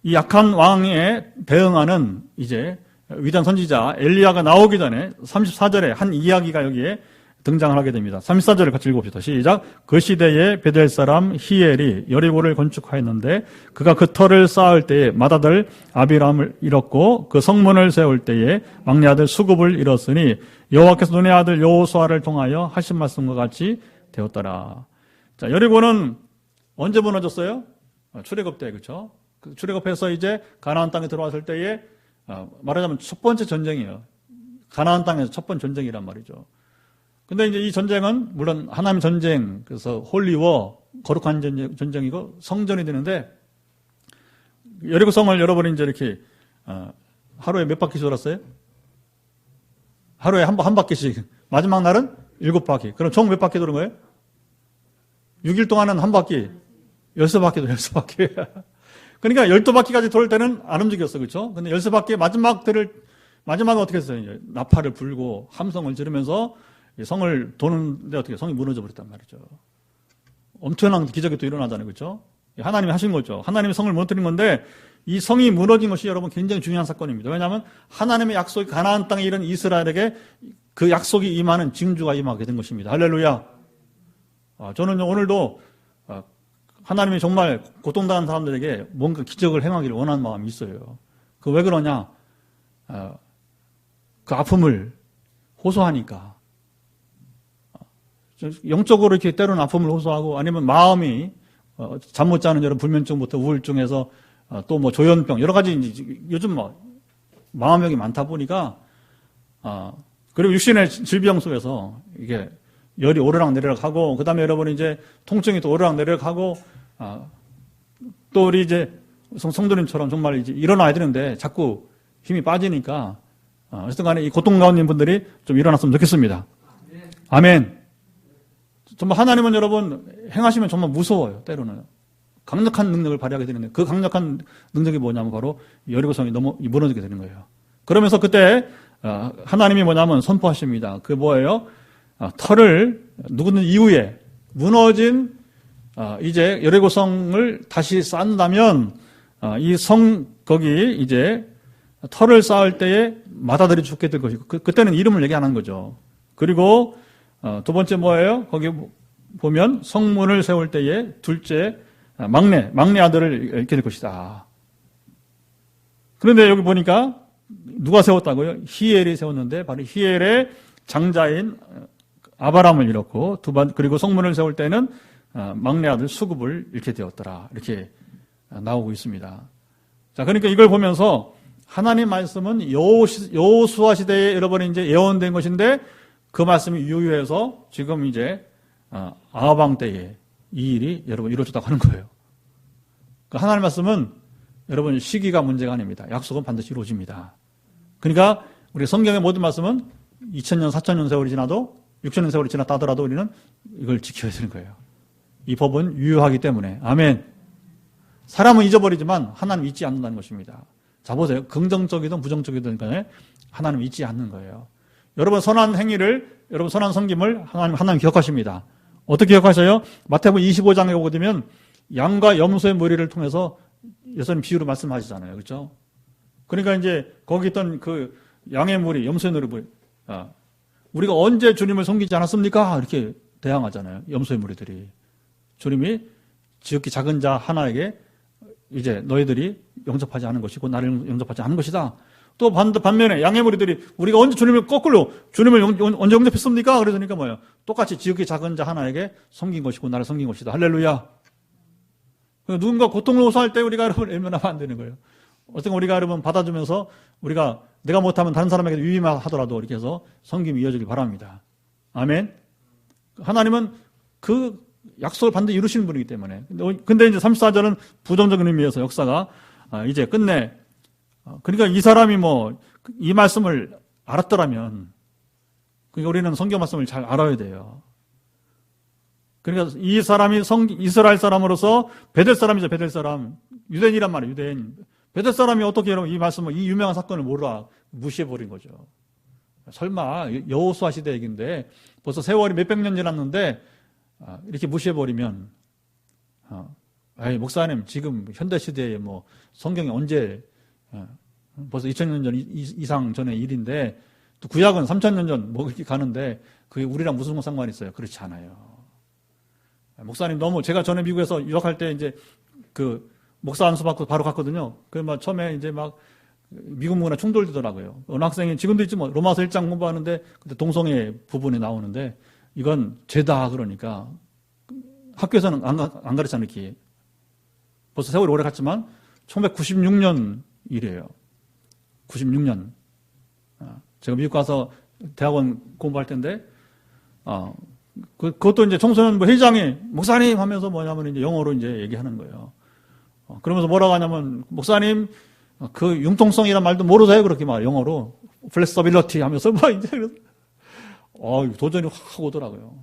이 약한 왕에 대응하는 이제 위대한 선지자 엘리야가 나오기 전에 34절에 한 이야기가 여기에 등장을 하게 됩니다. 34절을 같이 읽어봅시다. 시작. 그 시대에 베델 사람 히엘이 여리고를 건축하였는데 그가 그 터를 쌓을 때에 맏아들 아비람을 잃었고 그 성문을 세울 때에 막내 아들 수굽을 잃었으니 여호와께서 눈의 아들 여호수아를 통하여 하신 말씀과 같이 되었더라. 자, 여리고는 언제 무너졌어요? 출애굽 때, 그렇죠? 출애굽해서 이제 가나안 땅에 들어왔을 때에 말하자면 첫 번째 전쟁이에요. 가나안 땅에서 첫 번째 전쟁이란 말이죠. 근데 이제 이 전쟁은 물론 하나님 전쟁, 그래서 홀리워, 거룩한 전쟁이고 성전이 되는데 여리고 성을 여러분이 이제 이렇게 하루에 몇 바퀴 돌았어요? 하루에 한 바퀴씩. 마지막 날은 7바퀴. 그럼 총 몇 바퀴 도는 거예요? 6일 동안은 한 바퀴. 13바퀴 돌 13바퀴. 그러니까 12바퀴까지 돌 때는 안 움직였어. 그렇죠? 근데 13바퀴 마지막은 어떻게 했어요? 이제 나팔을 불고 함성을 지르면서 성을 도는데 어떻게 성이 무너져 버렸단 말이죠. 엄청난 기적이 또 일어나잖아요. 그렇죠? 하나님이 하신 거죠. 하나님이 성을 무너뜨린 건데 이 성이 무너진 것이 여러분 굉장히 중요한 사건입니다. 왜냐하면 하나님의 약속이 가나안 땅에 이른 이스라엘에게 그 약속이 임하는 징조가 임하게 된 것입니다. 할렐루야. 저는 오늘도 하나님이 정말 고통당한 사람들에게 뭔가 기적을 행하기를 원하는 마음이 있어요. 그 왜 그러냐? 그 아픔을 호소하니까. 영적으로 이렇게 때로는 아픔을 호소하고 아니면 마음이 잠 못 자는 여러 불면증부터 우울증에서 또 뭐 조현병 여러 가지 요즘 뭐 마음병이 많다 보니까 그리고 육신의 질병 속에서 이게 열이 오르락 내리락 하고 그다음에 여러분이 이제 통증이 또 오르락 내리락 하고 또 우리 이제 성도님처럼 정말 이제 일어나야 되는데 자꾸 힘이 빠지니까 어쨌든 간에 이 고통 가운데 있는 분들이 좀 일어났으면 좋겠습니다. 아멘. 정말 하나님은 여러분 행하시면 정말 무서워요. 때로는 강력한 능력을 발휘하게 되는데 그 강력한 능력이 뭐냐면 바로 여리고성이 무너지게 되는 거예요. 그러면서 그때 하나님이 뭐냐면 선포하십니다. 그게 뭐예요? 터를 누구든 이후에 무너진 이제 여리고성을 다시 쌓는다면 이 성 거기 이제 터를 쌓을 때에 맏아들이 죽게 될 것이고 그때는 이름을 얘기 안 한 거죠. 그리고 두 번째 뭐예요? 거기 보면 성문을 세울 때에 둘째 막내 아들을 잃게 될 것이다. 그런데 여기 보니까 누가 세웠다고요? 히엘이 세웠는데 바로 히엘의 장자인 아바람을 잃었고 그리고 성문을 세울 때는 막내 아들 수굽을 잃게 되었더라. 이렇게 나오고 있습니다. 자, 그러니까 이걸 보면서 하나님 말씀은 여호수아 시대에 여러분이 이제 예언된 것인데 그 말씀이 유효해서 지금 이제 아합 때에 이 일이 여러분 이루어졌다고 하는 거예요. 그러니까 하나님 말씀은 여러분 시기가 문제가 아닙니다. 약속은 반드시 이루어집니다. 그러니까 우리 성경의 모든 말씀은 2000년, 4000년 세월이 지나도 6000년 세월이 지났다 하더라도 우리는 이걸 지켜야 되는 거예요. 이 법은 유효하기 때문에. 아멘. 사람은 잊어버리지만 하나님 잊지 않는다는 것입니다. 자, 보세요. 긍정적이든 부정적이든 간에 하나님 잊지 않는 거예요. 여러분 선한 행위를, 여러분 선한 섬김을 하나님 기억하십니다. 어떻게 기억하셔요? 마태복음 25장에 보게 되면 양과 염소의 머리를 통해서 예수님 비유로 말씀하시잖아요. 그렇죠? 그러니까 이제 거기 있던 그 양의 머리, 염소의 머리, 우리가 언제 주님을 섬기지 않았습니까? 이렇게 대항하잖아요. 염소의 무리들이. 주님이 지극히 작은 자 하나에게 이제 너희들이 영접하지 않은 것이고 나를 영접하지 않은 것이다. 또 반면에 양의 무리들이 우리가 언제 주님을 거꾸로 주님을 언제 영접했습니까? 그러니까 뭐예요? 똑같이 지극히 작은 자 하나에게 섬긴 것이고 나를 섬긴 것이다. 할렐루야. 누군가 고통을 호소할 때 우리가 여러분 외면하면 안 되는 거예요. 어떤 우리가 여러분 받아주면서 우리가 내가 못하면 다른 사람에게 위임하더라도 이렇게 해서 섬김이 이어지길 바랍니다. 아멘. 하나님은 그 약속을 반드시 이루시는 분이기 때문에. 근데 이제 34절은 부정적인 의미에서 역사가 이제 끝내. 그러니까 이 사람이 뭐 이 말씀을 알았더라면, 그러니까 우리는 성경 말씀을 잘 알아야 돼요. 그러니까 이 사람이 이스라엘 사람으로서 베델 사람이죠. 베델 사람. 유대인이란 말이에요. 유대인. 베델 사람이 어떻게 여러분 이 말씀을, 이 유명한 사건을 몰라 무시해버린 거죠. 설마 여호수아 시대 얘기인데 벌써 세월이 몇백 년 지났는데 이렇게 무시해버리면 에이, 목사님 지금 현대시대에 뭐 성경이 언제 벌써 2000년 전 이상 전의 일인데 또 구약은 3000년 전 뭐 이렇게 가는데 그게 우리랑 무슨 상관이 있어요? 그렇지 않아요. 목사님 너무 제가 전에 미국에서 유학할 때 이제 그 목사 안수 받고 바로 갔거든요. 그 막 처음에 이제 막 미국 문화 충돌되더라고요. 어느 학생이 지금도 있지 뭐 로마서 1장 공부하는데 그때 동성애 부분이 나오는데 이건 죄다 그러니까 학교에서는 안 가르치잖아요. 이렇게. 벌써 세월이 오래 갔지만 1996년 일이에요. 96년. 제가 미국 가서 대학원 공부할 때인데 그것도 이제 청소년부 회장이 목사님 하면서 뭐냐면 이제 영어로 이제 얘기하는 거예요. 그러면서 뭐라고 하냐면 목사님 그 융통성이란 말도 모르세요? 그렇게 말 영어로 플렉서빌리티 하면서 뭐 이제 도전이 확 오더라고요.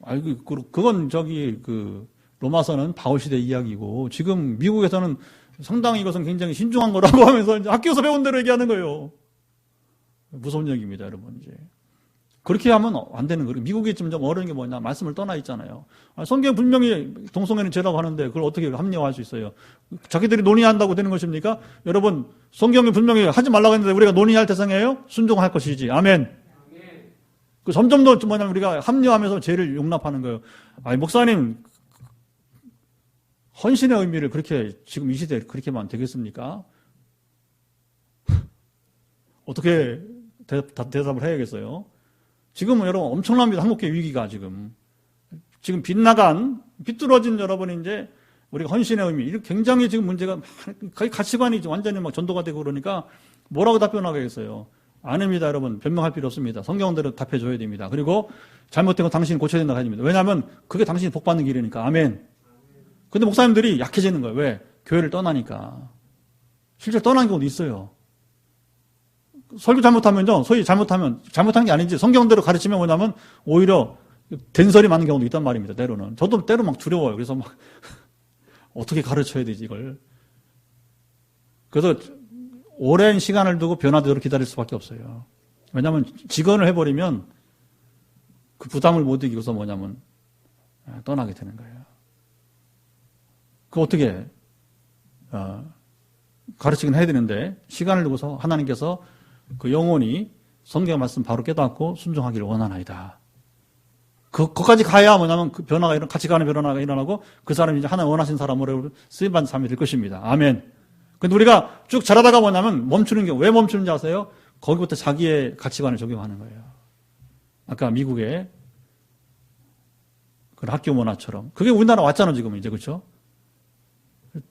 아이고 그건 저기 그 로마서는 바울 시대 이야기고 지금 미국에서는 상당히 이것은 굉장히 신중한 거라고 하면서 이제 학교에서 배운 대로 얘기하는 거예요. 무서운 얘기입니다, 여러분. 이제 그렇게 하면 안 되는 거예요. 미국이 좀 어려운 게 뭐냐, 말씀을 떠나 있잖아요. 성경 분명히 동성애는 죄라고 하는데 그걸 어떻게 합리화할 수 있어요? 자기들이 논의한다고 되는 것입니까? 여러분, 성경이 분명히 하지 말라고 했는데 우리가 논의할 대상이에요? 순종할 것이지. 아멘. 그 점점 더 뭐냐면 우리가 합리화하면서 죄를 용납하는 거예요. 아니, 목사님, 헌신의 의미를 그렇게 지금 이 시대에 그렇게만 되겠습니까? 어떻게 대답을 해야겠어요? 지금은 여러분 엄청납니다. 한국계 위기가 지금 비뚤어진 여러분 이제 우리가 헌신의 의미 이렇게 굉장히 지금 문제가 가치관이 완전히 막 전도가 되고 그러니까 뭐라고 답변하겠어요? 아닙니다, 여러분. 변명할 필요 없습니다. 성경대로 답해줘야 됩니다. 그리고 잘못된 거 당신이 고쳐야 된다고 해야 됩니다. 왜냐하면 그게 당신이 복받는 길이니까. 아멘. 근데 목사님들이 약해지는 거예요. 왜? 교회를 떠나니까. 실제로 떠난 경우도 있어요. 설교 잘못하면요, 소위 잘못한 게 아닌지 성경대로 가르치면 뭐냐면 오히려 된설이 많은 경우도 있단 말입니다, 때로는. 저도 때로 막 두려워요. 그래서 막 어떻게 가르쳐야 되지, 이걸. 그래서 오랜 시간을 두고 변화되도록 기다릴 수밖에 없어요. 왜냐하면 직언을 해버리면 그 부담을 못 이기고서 뭐냐면 떠나게 되는 거예요. 그 어떻게 가르치긴 해야 되는데 시간을 두고서 하나님께서 그 영혼이 성경 말씀 바로 깨닫고 순종하기를 원하나이다. 거기까지 가야 뭐냐면 그 변화가 가치관의 변화가 일어나고 그 사람이 이제 하나님 원하신 사람으로 쓰임받는 사람이 될 것입니다. 아멘. 근데 우리가 쭉 자라다가 뭐냐면 멈추는 게 왜 멈추는지 아세요? 거기부터 자기의 가치관을 적용하는 거예요. 아까 미국의 그 학교 문화처럼. 그게 우리나라 왔잖아요, 지금 이제. 그렇죠?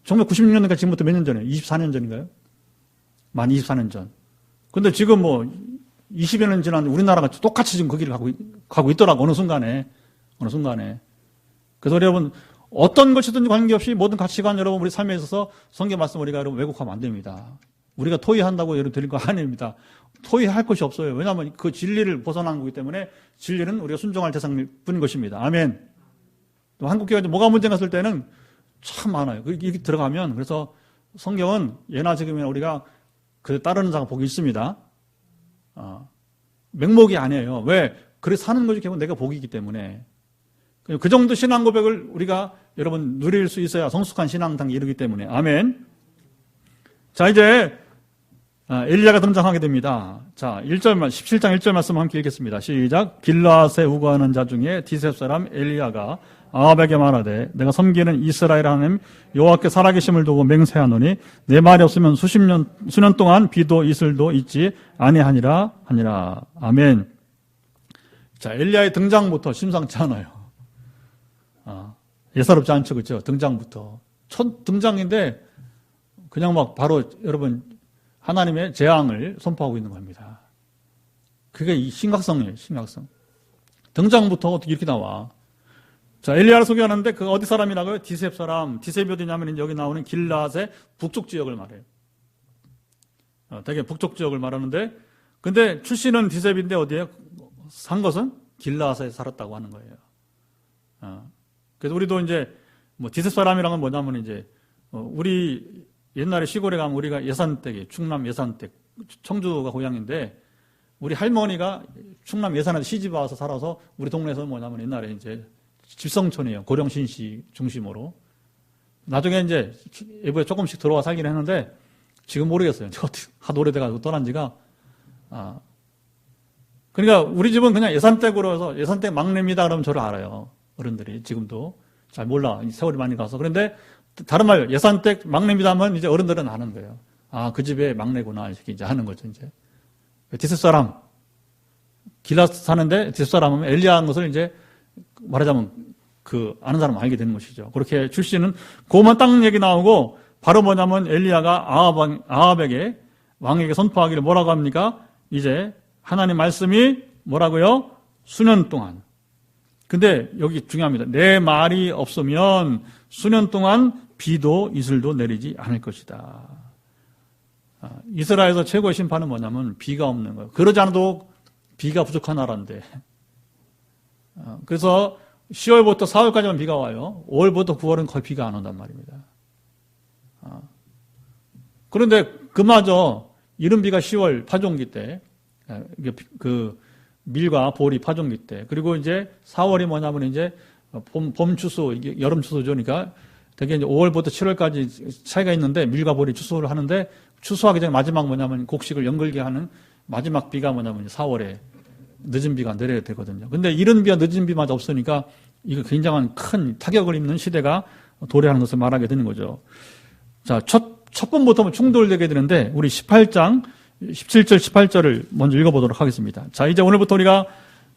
1996년이니까 지금부터 몇 년 전이에요? 24년 전인가요? 만 24년 전. 근데 지금 뭐 20여 년 지난 우리나라가 똑같이 지금 그 길을 가고 있더라고. 어느 순간에. 그래서 여러분 어떤 것이든지 관계없이 모든 가치관 여러분 우리 삶에 있어서 성경 말씀 우리가 여러분 왜곡하면 안 됩니다. 우리가 토의한다고 여러분 드릴 거 아닙니다. 토의할 것이 없어요. 왜냐하면 그 진리를 벗어난 거기 때문에 진리는 우리가 순종할 대상일 뿐인 것입니다. 아멘. 또 한국교회가 뭐가 문제가 있을 때는 참 많아요. 이렇게 들어가면 그래서 성경은 예나 지금이나 우리가 그 따르는 자가 복이 있습니다. 맹목이 아니에요. 왜? 그래 사는 거지 결국 내가 복이기 때문에. 그 정도 신앙 고백을 우리가 여러분 누릴 수 있어야 성숙한 신앙당에 이르기 때문에. 아멘. 자, 이제 엘리야가 등장하게 됩니다. 자, 17장 1절 말씀 함께 읽겠습니다. 시작. 길라앗에 우거하는 자 중에 디셉 사람 엘리야가 아합에게 말하되 내가 섬기는 이스라엘 하나님 여호와께 살아계심을 두고 맹세하노니 내 말이 없으면 수년 동안 비도 이슬도 있지 아니하니라 하니라. 아멘. 자, 엘리야의 등장부터 심상치 않아요. 예사롭지 않죠, 그렇죠? 등장부터 첫 등장인데 그냥 막 바로 여러분 하나님의 재앙을 선포하고 있는 겁니다. 그게 이 심각성이에요, 심각성. 등장부터 어떻게 이렇게 나와? 자, 엘리야를 소개하는데 그 어디 사람이라고요? 디셉 사람. 디셉이 어디냐면 여기 나오는 길라앗의 북쪽 지역을 말해요. 되게 북쪽 지역을 말하는데, 근데 출신은 디셉인데 어디에 산 것은 길라앗에 살았다고 하는 거예요. 그래서 우리도 이제 뭐 디셉 사람이란 건 뭐냐면 이제 우리 옛날에 시골에 가면 우리가 예산댁이 충남 예산댁 청주가 고향인데 우리 할머니가 충남 예산에서 시집 와서 살아서 우리 동네에서는 뭐냐면 옛날에 이제 집성촌이에요. 고령신시 중심으로. 나중에 이제 외부에 조금씩 들어와 살긴 했는데 지금 모르겠어요. 하도 오래돼가지고 떠난 지가. 그러니까 우리 집은 그냥 예산댁으로 해서 예산댁 막내입니다. 그러면 저를 알아요. 어른들이 지금도. 잘 몰라. 세월이 많이 가서. 그런데 다른 말 예산댁 막내입니다 하면 이제 어른들은 아는 거예요. 그 집의 막내구나. 이렇게 이제 하는 거죠. 이제. 디셉 사람. 길라앗 사는데 디셉 사람은 엘리야한 것을 이제 말하자면 아는 사람은 알게 되는 것이죠. 그렇게 출신은 그것만 딱 얘기 나오고 바로 뭐냐면 엘리야가 아합에게 왕에게 선포하기를 뭐라고 합니까? 이제 하나님 말씀이 뭐라고요? 수년 동안. 근데 여기 중요합니다. 내 말이 없으면 수년 동안 비도 이슬도 내리지 않을 것이다. 이스라엘에서 최고의 심판은 뭐냐면 비가 없는 거예요. 그러지 않아도 비가 부족한 나라인데. 그래서 10월부터 4월까지만 비가 와요. 5월부터 9월은 거의 비가 안 온단 말입니다. 그런데 그마저 이른 비가 10월 파종기 때, 밀과 보리 파종기 때, 그리고 이제 4월이 뭐냐면 이제 봄 추수, 여름 추수죠. 그러니까 되게 이제 5월부터 7월까지 차이가 있는데 밀과 보리 추수를 하는데 추수하기 전에 마지막 뭐냐면 곡식을 연글게 하는 마지막 비가 뭐냐면 4월에 늦은 비가 내려야 되거든요. 근데 이른 비와 늦은 비마저 없으니까 이거 굉장한 큰 타격을 입는 시대가 도래하는 것을 말하게 되는 거죠. 자, 첫 번부터 충돌되게 되는데 우리 18장 17절 18절을 먼저 읽어보도록 하겠습니다. 자, 이제 오늘부터 우리가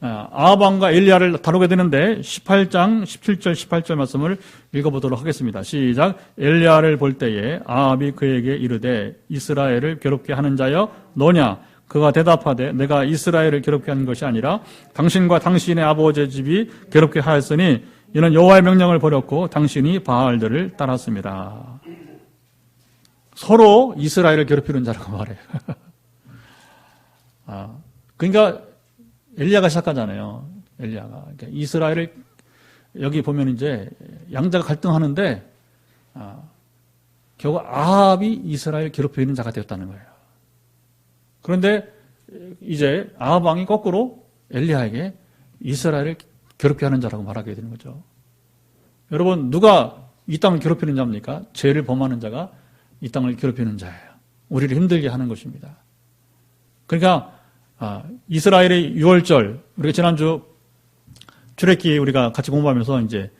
아합 왕과 엘리야를 다루게 되는데 18장 17절 18절 말씀을 읽어보도록 하겠습니다. 시작. 엘리야를 볼 때에 아합이 그에게 이르되 이스라엘을 괴롭게 하는 자여 너냐? 그가 대답하되 내가 이스라엘을 괴롭게 하는 것이 아니라 당신과 당신의 아버지의 집이 괴롭게 하였으니 이는 여호와의 명령을 버렸고 당신이 바알들을 따랐습니다. 서로 이스라엘을 괴롭히는 자라고 말해요. 그러니까 엘리야가 시작하잖아요. 엘리야가. 그러니까 이스라엘을 여기 보면 이제 양자가 갈등하는데 결국 아합이 이스라엘 괴롭히는 자가 되었다는 거예요. 그런데 이제 아합 왕이 거꾸로 엘리야에게 이스라엘을 괴롭게 하는 자라고 말하게 되는 거죠. 여러분, 누가 이 땅을 괴롭히는 자입니까? 죄를 범하는 자가 이 땅을 괴롭히는 자예요. 우리를 힘들게 하는 것입니다. 그러니까 이스라엘의 6월절, 우리가 지난주 출애기 우리가 같이 공부하면서 이제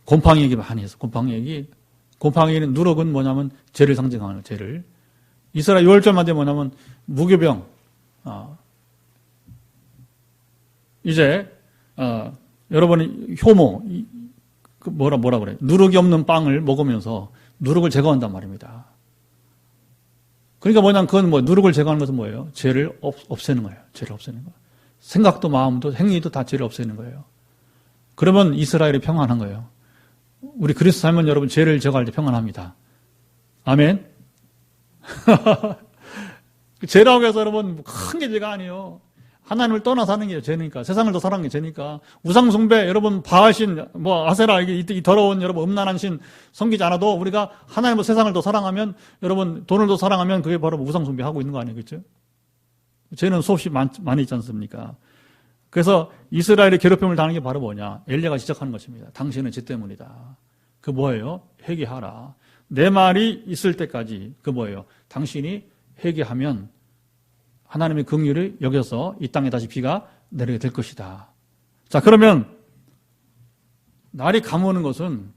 곰팡이 얘기 많이 했어. 곰팡이는 누룩은 뭐냐면 죄를 상징하는 죄를. 이스라엘 6월절만 되면 뭐냐면 무교병. 이제 여러분이 효모, 뭐라 그래? 누룩이 없는 빵을 먹으면서 누룩을 제거한단 말입니다. 그러니까 뭐냐면 그건 누룩을 제거하는 것은 뭐예요? 죄를 없애는 거예요. 죄를 없애는 거. 생각도 마음도 행위도 다 죄를 없애는 거예요. 그러면 이스라엘이 평안한 거예요. 우리 그리스도 살면 여러분 죄를 제거할 때 평안합니다. 아멘. 죄라고 해서 여러분 큰 게 죄가 아니에요. 하나님을 떠나 사는 게 죄니까. 세상을 더 사랑하는 게 죄니까. 우상숭배, 여러분, 바알신, 아세라, 이 더러운, 여러분, 음란한 신 섬기지 않아도 우리가 하나님과 세상을 더 사랑하면, 여러분, 돈을 더 사랑하면 그게 바로 우상숭배하고 있는 거 아니에요. 그렇죠? 죄는 수없이 많이 있지 않습니까? 그래서 이스라엘의 괴롭힘을 당하는 게 바로 뭐냐? 엘리야가 지적하는 것입니다. 당신은 죄 때문이다. 그 뭐예요? 회개하라. 내 말이 있을 때까지 그 뭐예요? 당신이 회개하면 하나님의 긍휼을 여겨서 이 땅에 다시 비가 내리게 될 것이다. 자, 그러면 날이 감오는 것은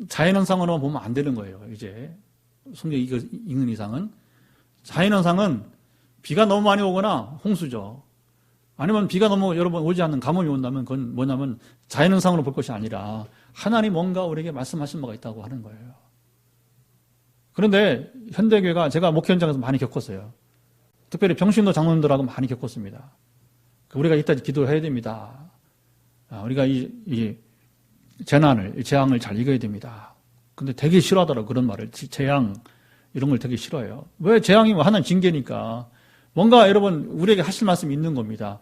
자연현상으로만 보면 안 되는 거예요. 이제 성경 읽는 이상은 자연현상은 비가 너무 많이 오거나 홍수죠. 아니면 비가 너무 여러 번 오지 않는 가뭄이 온다면 그건 뭐냐면 자연현상으로 볼 것이 아니라 하나님 뭔가 우리에게 말씀하신 바가 있다고 하는 거예요. 그런데 현대교회가 제가 목회 현장에서 많이 겪었어요. 특별히 병신도 장로님들하고 많이 겪었습니다. 우리가 이따 기도해야 됩니다. 우리가 이 재난을, 재앙을 잘 이겨야 됩니다. 근데 되게 싫어하더라고요. 그런 말을. 재앙, 이런 걸 되게 싫어해요. 왜 재앙이 하나님 징계니까. 뭔가 여러분, 우리에게 하실 말씀이 있는 겁니다.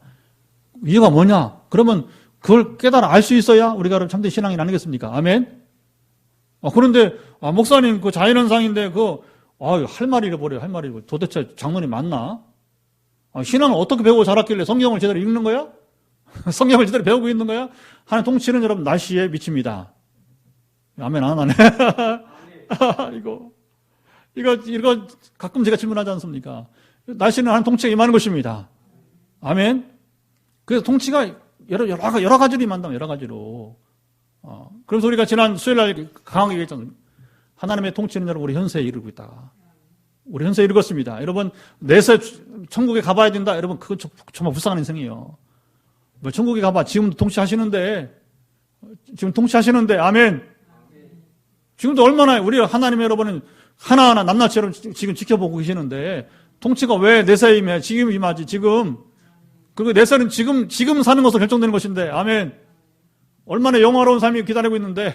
이유가 뭐냐? 그러면 그걸 깨달아 알 수 있어야 우리가 참된 신앙이 아니겠습니까? 아멘? 그런데, 목사님, 그 자연현상인데, 할 말이 잃어버려요. 할 말이 잃어버려요. 도대체 장로님 맞나? 신앙을 어떻게 배우고 자랐길래 성경을 제대로 읽는 거야? 성경을 제대로 배우고 있는 거야? 하나님 통치는 여러분 날씨에 미칩니다. 아멘 안 하네. 이거 가끔 제가 질문하지 않습니까? 날씨는 하나님 통치가 임하는 것입니다. 아멘. 그래서 통치가 여러 가지로 임한다. 여러 가지로. 그래서 우리가 지난 수요일날 강하게 얘기했잖아요. 하나님의 통치는 여러분 우리 현세에 이르고 있다. 우리 현세에 이르겠습니다. 여러분 내세 천국에 가봐야 된다. 여러분 그건 정말 불쌍한 인생이에요. 뭐 천국에 가봐. 지금도 통치하시는데 아멘. 지금도 얼마나 우리 하나님 여러분은 하나하나 낱낱이로 지금 지켜보고 계시는데 통치가 왜 내세에 임해? 지금 임하지 지금. 그리고 내세는 지금 사는 것으로 결정되는 것인데 아멘. 얼마나 영화로운 삶이 기다리고 있는데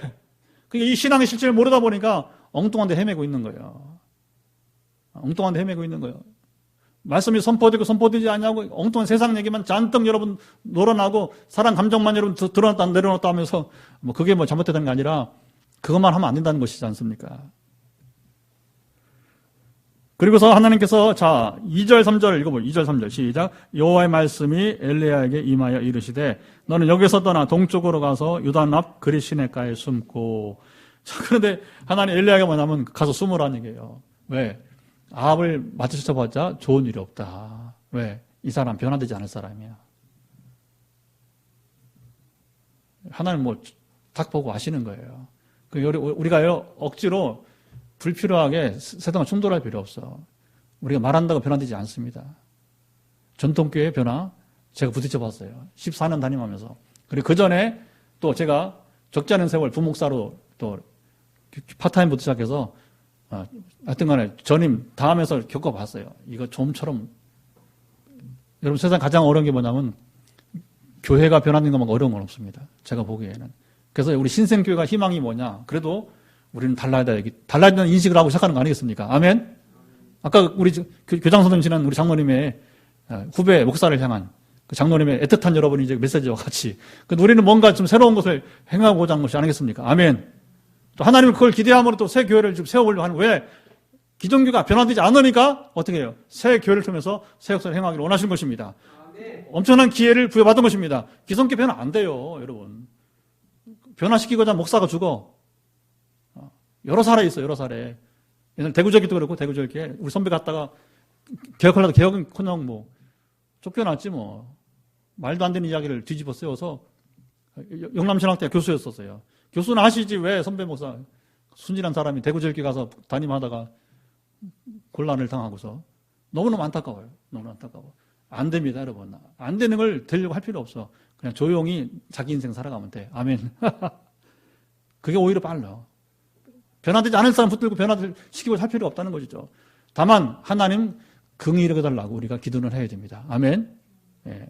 그러니까 이 신앙의 실체를 모르다 보니까 엉뚱한 데 헤매고 있는 거예요. 엉뚱한 데 헤매고 있는 거예요. 말씀이 선포되고 선포되지 않냐고 엉뚱한 세상 얘기만 잔뜩 여러분 놀아나고 사람 감정만 여러분 드러났다 내려놨다 하면서 뭐 그게 뭐 잘못되다는 게 아니라 그것만 하면 안 된다는 것이지 않습니까? 그리고서 하나님께서 자 2절 3절 읽어보죠. 2절 3절 시작. 여호와의 말씀이 엘리야에게 임하여 이르시되 너는 여기서 떠나 동쪽으로 가서 요단 앞 그릿 시내가에 숨고. 자, 그런데 하나님 엘리야가 뭐냐면 가서 숨으라는 얘기예요. 왜? 아합을 마주쳐봤자 좋은 일이 없다. 왜? 이 사람 변화되지 않을 사람이야. 하나님 뭐 딱 보고 아시는 거예요. 우리가 억지로 불필요하게 세상과 충돌할 필요 없어. 우리가 말한다고 변화되지 않습니다. 전통교회 변화 제가 부딪혀봤어요. 14년 담임하면서. 그리고 그 전에 또 제가 적지 않은 세월 부목사로 또 파타임부터 시작해서 하여튼 간에 전임 다 하면서 겪어봤어요. 이거 좀처럼 여러분 세상 가장 어려운 게 뭐냐면 교회가 변하는 것만 어려운 건 없습니다. 제가 보기에는. 그래서 우리 신생교회가 희망이 뭐냐. 그래도 우리는 달라야 된다는 인식을 하고 시작하는 거 아니겠습니까? 아멘? 아까 우리 교장 선생님 지난 우리 장로님의 후배 목사를 향한 그 장로님의 애틋한 여러분이 이제 메시지와 같이. 우리는 뭔가 좀 새로운 것을 행하고자 하는 것이 아니겠습니까? 아멘. 또 하나님은 그걸 기대함으로 또 새 교회를 좀 세워보려고 하는, 왜? 기존 교회가 변화되지 않으니까 어떻게 해요? 새 교회를 통해서 새 역사를 행하기를 원하시는 것입니다. 엄청난 기회를 부여받은 것입니다. 기존 교회 변화 안 돼요, 여러분. 변화시키고자 목사가 죽어. 여러 사례 있어요, 여러 사례. 옛날 대구절기도 그렇고, 대구절기에 우리 선배 갔다가 개혁하려다 개혁은 그냥 뭐, 쫓겨났지 뭐. 말도 안 되는 이야기를 뒤집어 쓰여서 영남신학대 교수였었어요. 교수는 아시지 왜 선배 목사 순진한 사람이 대구절기 가서 담임하다가 곤란을 당하고서. 너무너무 안타까워요. 너무 안타까워. 안 됩니다, 여러분. 안 되는 걸 되려고 할 필요 없어. 그냥 조용히 자기 인생 살아가면 돼. 아멘. 그게 오히려 빨라. 변화되지 않을 사람 붙들고 변화를 시키고 할 필요 없다는 것이죠. 다만 하나님 긍휼히 여겨달라고 우리가 기도를 해야 됩니다. 아멘. 예.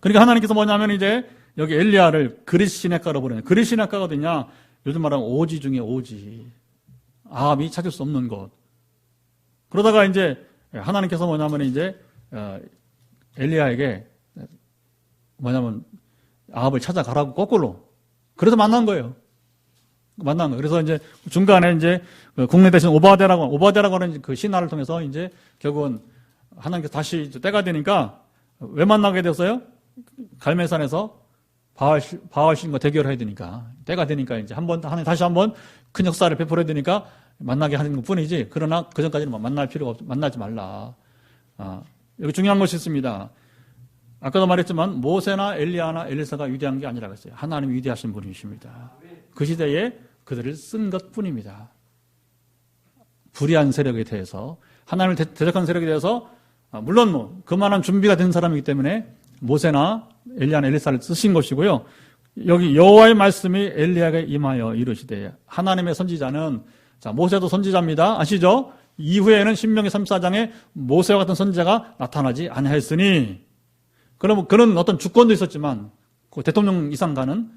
그러니까 하나님께서 뭐냐면 이제 여기 엘리야를 그릿 시내가로 보내요. 그릿 시내가가 어디냐? 요즘 말하면 오지 중에 오지. 아합이 찾을 수 없는 곳. 그러다가 이제 하나님께서 뭐냐면 이제 엘리야에게 뭐냐면 아합을 찾아가라고 거꾸로. 그래서 만난 거예요. 만난 거예요. 그래서 이제 중간에 이제 국내 대신 오바데라고 하는 그 신하를 통해서 이제 결국은 하나님께서 다시 때가 되니까 왜 만나게 됐어요? 갈멜산에서 바알 신과 대결을 해야 되니까 때가 되니까 이제 하나님 다시 한번 큰 역사를 베풀어야 되니까 만나게 하는 것 뿐이지, 그러나 그 전까지는 만날 필요가 없, 만나지 말라. 여기 중요한 것이 있습니다. 아까도 말했지만 모세나 엘리야나 엘리사가 위대한 게 아니라고 했어요. 하나님이 위대하신 분이십니다. 그 시대에 그들을 쓴 것 뿐입니다. 불의한 세력에 대해서, 하나님을 대적한 세력에 대해서 물론 그만한 준비가 된 사람이기 때문에 모세나 엘리야나 엘리사를 쓰신 것이고요. 여기 여호와의 말씀이 엘리야에게 임하여 이르시되, 하나님의 선지자는, 자, 모세도 선지자입니다. 아시죠? 이후에는 신명기 34장에 모세와 같은 선지자가 나타나지 아니하였으니, 그럼 그런 어떤 주권도 있었지만, 그 대통령 이상 가는,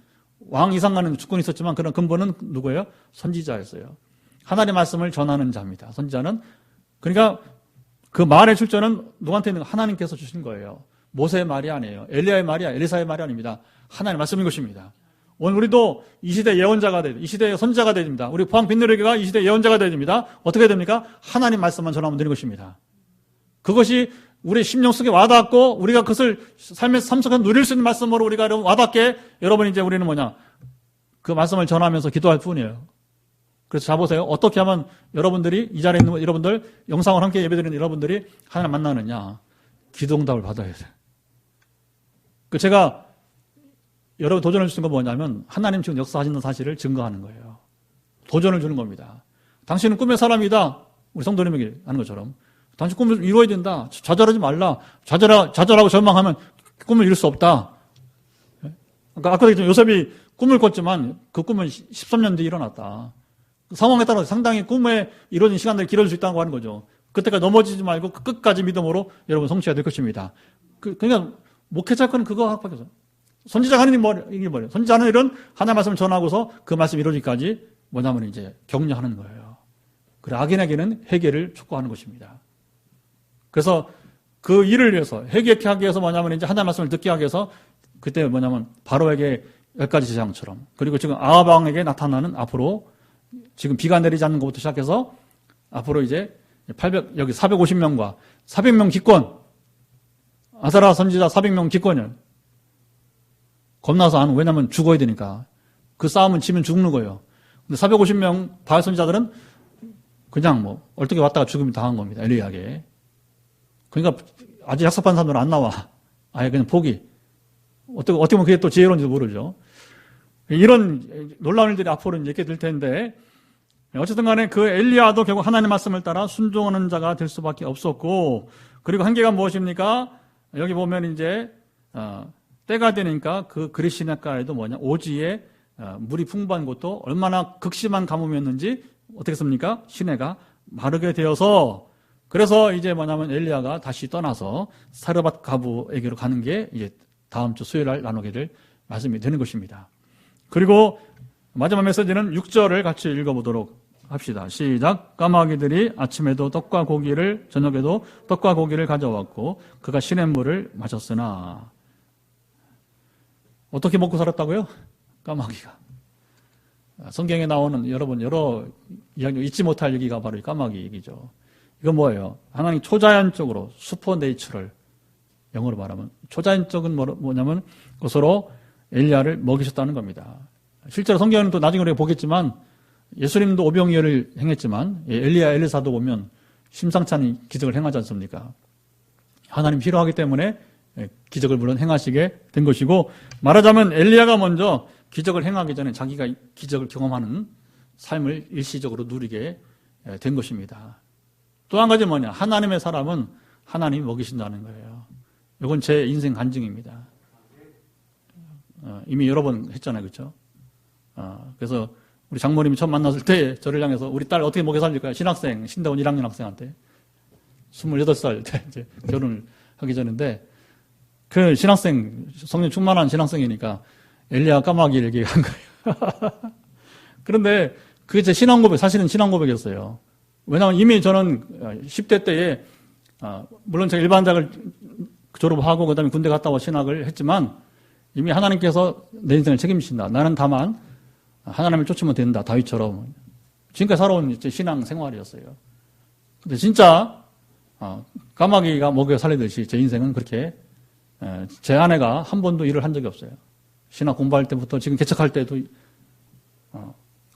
왕 이상 가는 주권이 있었지만, 그런 근본은 누구예요? 선지자였어요. 하나님의 말씀을 전하는 자입니다. 선지자는. 그러니까 그 말의 출처는 누구한테 있는 거? 하나님께서 주신 거예요. 모세의 말이 아니에요. 엘리야의 말이 아니에요. 엘리사의 말이 아닙니다. 하나님의 말씀인 것입니다. 오늘 우리도 이 시대 예언자가 돼야 됩니다. 이 시대의 선지자가 돼야 됩니다. 우리 포항 빈누리교가 이 시대 예언자가 돼야 됩니다. 어떻게 됩니까? 하나님 말씀만 전하면 되는 것입니다. 그것이 우리 심령 속에 와닿고 우리가 그것을 삶의 삶 속에서 누릴 수 있는 말씀으로 우리가 와닿게, 여러분 이제 우리는 뭐냐? 그 말씀을 전하면서 기도할 뿐이에요. 그래서 자 보세요. 어떻게 하면 여러분들이, 이 자리에 있는 여러분들, 영상을 함께 예배드리는 여러분들이 하나님 만나느냐? 기도응답을 받아야 돼요. 그 제가 여러분 도전을 주신 건 뭐냐면, 하나님 지금 역사하시는 사실을 증거하는 거예요. 도전을 주는 겁니다. 당신은 꿈의 사람이다. 우리 성도님에게 하는 것처럼. 당신 꿈을 이루어야 된다. 좌절하지 말라. 좌절하고 절망하면 꿈을 이룰 수 없다. 그러니까 아까도 얘기했지만 요셉이 꿈을 꿨지만 그 꿈은 13년 뒤에 일어났다. 상황에 따라서 상당히 꿈에 이루어진 시간들이 길어질 수 있다고 하는 거죠. 그때까지 넘어지지 말고 끝까지 믿음으로 여러분 성취가 될 것입니다. 그러니까 목회자 건 그거 밖에 없어요. 선지자가 하는 일이 뭐예요? 선지자는 일은 하나님의 말씀을 전하고서 그 말씀이 이루어지기까지 뭐냐면 이제 격려하는 거예요. 그래, 악인에게는 회개를 촉구하는 것입니다. 그래서 그 일을 위해서, 회개케 하기 위해서 뭐냐면 이제 하나님의 말씀을 듣게 하기 위해서, 그때 뭐냐면 바로에게 10가지 재앙처럼, 그리고 지금 아합 왕에게 나타나는, 앞으로 지금 비가 내리지 않는 것부터 시작해서 앞으로 이제 여기 450명과 400명 기권, 아사라 선지자 400명 기권을 겁나서 안, 왜냐면 죽어야 되니까. 그 싸움은 지면 죽는 거예요. 근데 450명 바알 선지자들은 그냥 뭐 얼떨결에 왔다가 죽음이 당한 겁니다. 엘리야에게. 그러니까 아주 약속한 사람들은 안 나와. 아예 그냥 포기. 어떻게 보면 그게 또 지혜로운지도 모르죠. 이런 놀라운 일들이 앞으로 이렇게 될 텐데, 어쨌든 간에 그 엘리야도 결국 하나님의 말씀을 따라 순종하는 자가 될 수밖에 없었고, 그리고 한계가 무엇입니까? 여기 보면 이제 때가 되니까 그 그릿 시냇가에도 뭐냐, 오지에 물이 풍부한 곳도 얼마나 극심한 가뭄이었는지 어떻게 씁니까? 시내가 마르게 되어서, 그래서 이제 뭐냐면 엘리야가 다시 떠나서 사르밧 가부에게로 가는 게 이제 다음 주 수요일 날 나누게 될 말씀이 되는 것입니다. 그리고 마지막 메시지는 6절을 같이 읽어보도록 합시다. 시작. 까마귀들이 아침에도 떡과 고기를, 저녁에도 떡과 고기를 가져왔고 그가 시냇물을 마셨으나. 어떻게 먹고 살았다고요? 까마귀가. 성경에 나오는 여러분 여러 이야기, 잊지 못할 얘기가 바로 이 까마귀 얘기죠. 이건 뭐예요? 하나님 초자연적으로 슈퍼네이처럴, 영어로 말하면 초자연적인 뭐냐면 그것으로 엘리야를 먹이셨다는 겁니다. 실제로 성경에는 또 나중에 우리가 보겠지만 예수님도 오병이어를 행했지만 엘리야, 엘리사도 보면 심상치 않은 기적을 행하지 않습니까? 하나님 필요하기 때문에 기적을 물론 행하시게 된 것이고, 말하자면 엘리야가 먼저 기적을 행하기 전에 자기가 기적을 경험하는 삶을 일시적으로 누리게 된 것입니다. 또 한 가지 뭐냐, 하나님의 사람은 하나님이 먹이신다는 거예요. 이건 제 인생 간증입니다. 이미 여러 번 했잖아요, 그렇죠? 그래서 우리 장모님이 처음 만났을 때 저를 향해서 우리 딸 어떻게 먹여 살릴까요? 신학생, 신대원 1학년 학생한테 28살 때 이제 결혼을 하기 전인데, 그 신학생, 성령 충만한 신학생이니까 엘리야 까마귀 얘기한 거예요. 그런데 그게 제 신앙 고백, 사실은 신앙 고백이었어요. 왜냐하면 이미 저는 10대 때에 물론 제가 일반대학을 졸업하고 그다음에 군대 갔다 와 신학을 했지만 이미 하나님께서 내 인생을 책임지신다. 나는 다만 하나님을 쫓으면 된다. 다윗처럼. 지금까지 살아온 신앙 생활이었어요. 근데 진짜 까마귀가 먹여 살리듯이 제 인생은 그렇게, 제 아내가 한 번도 일을 한 적이 없어요. 신학 공부할 때부터 지금 개척할 때도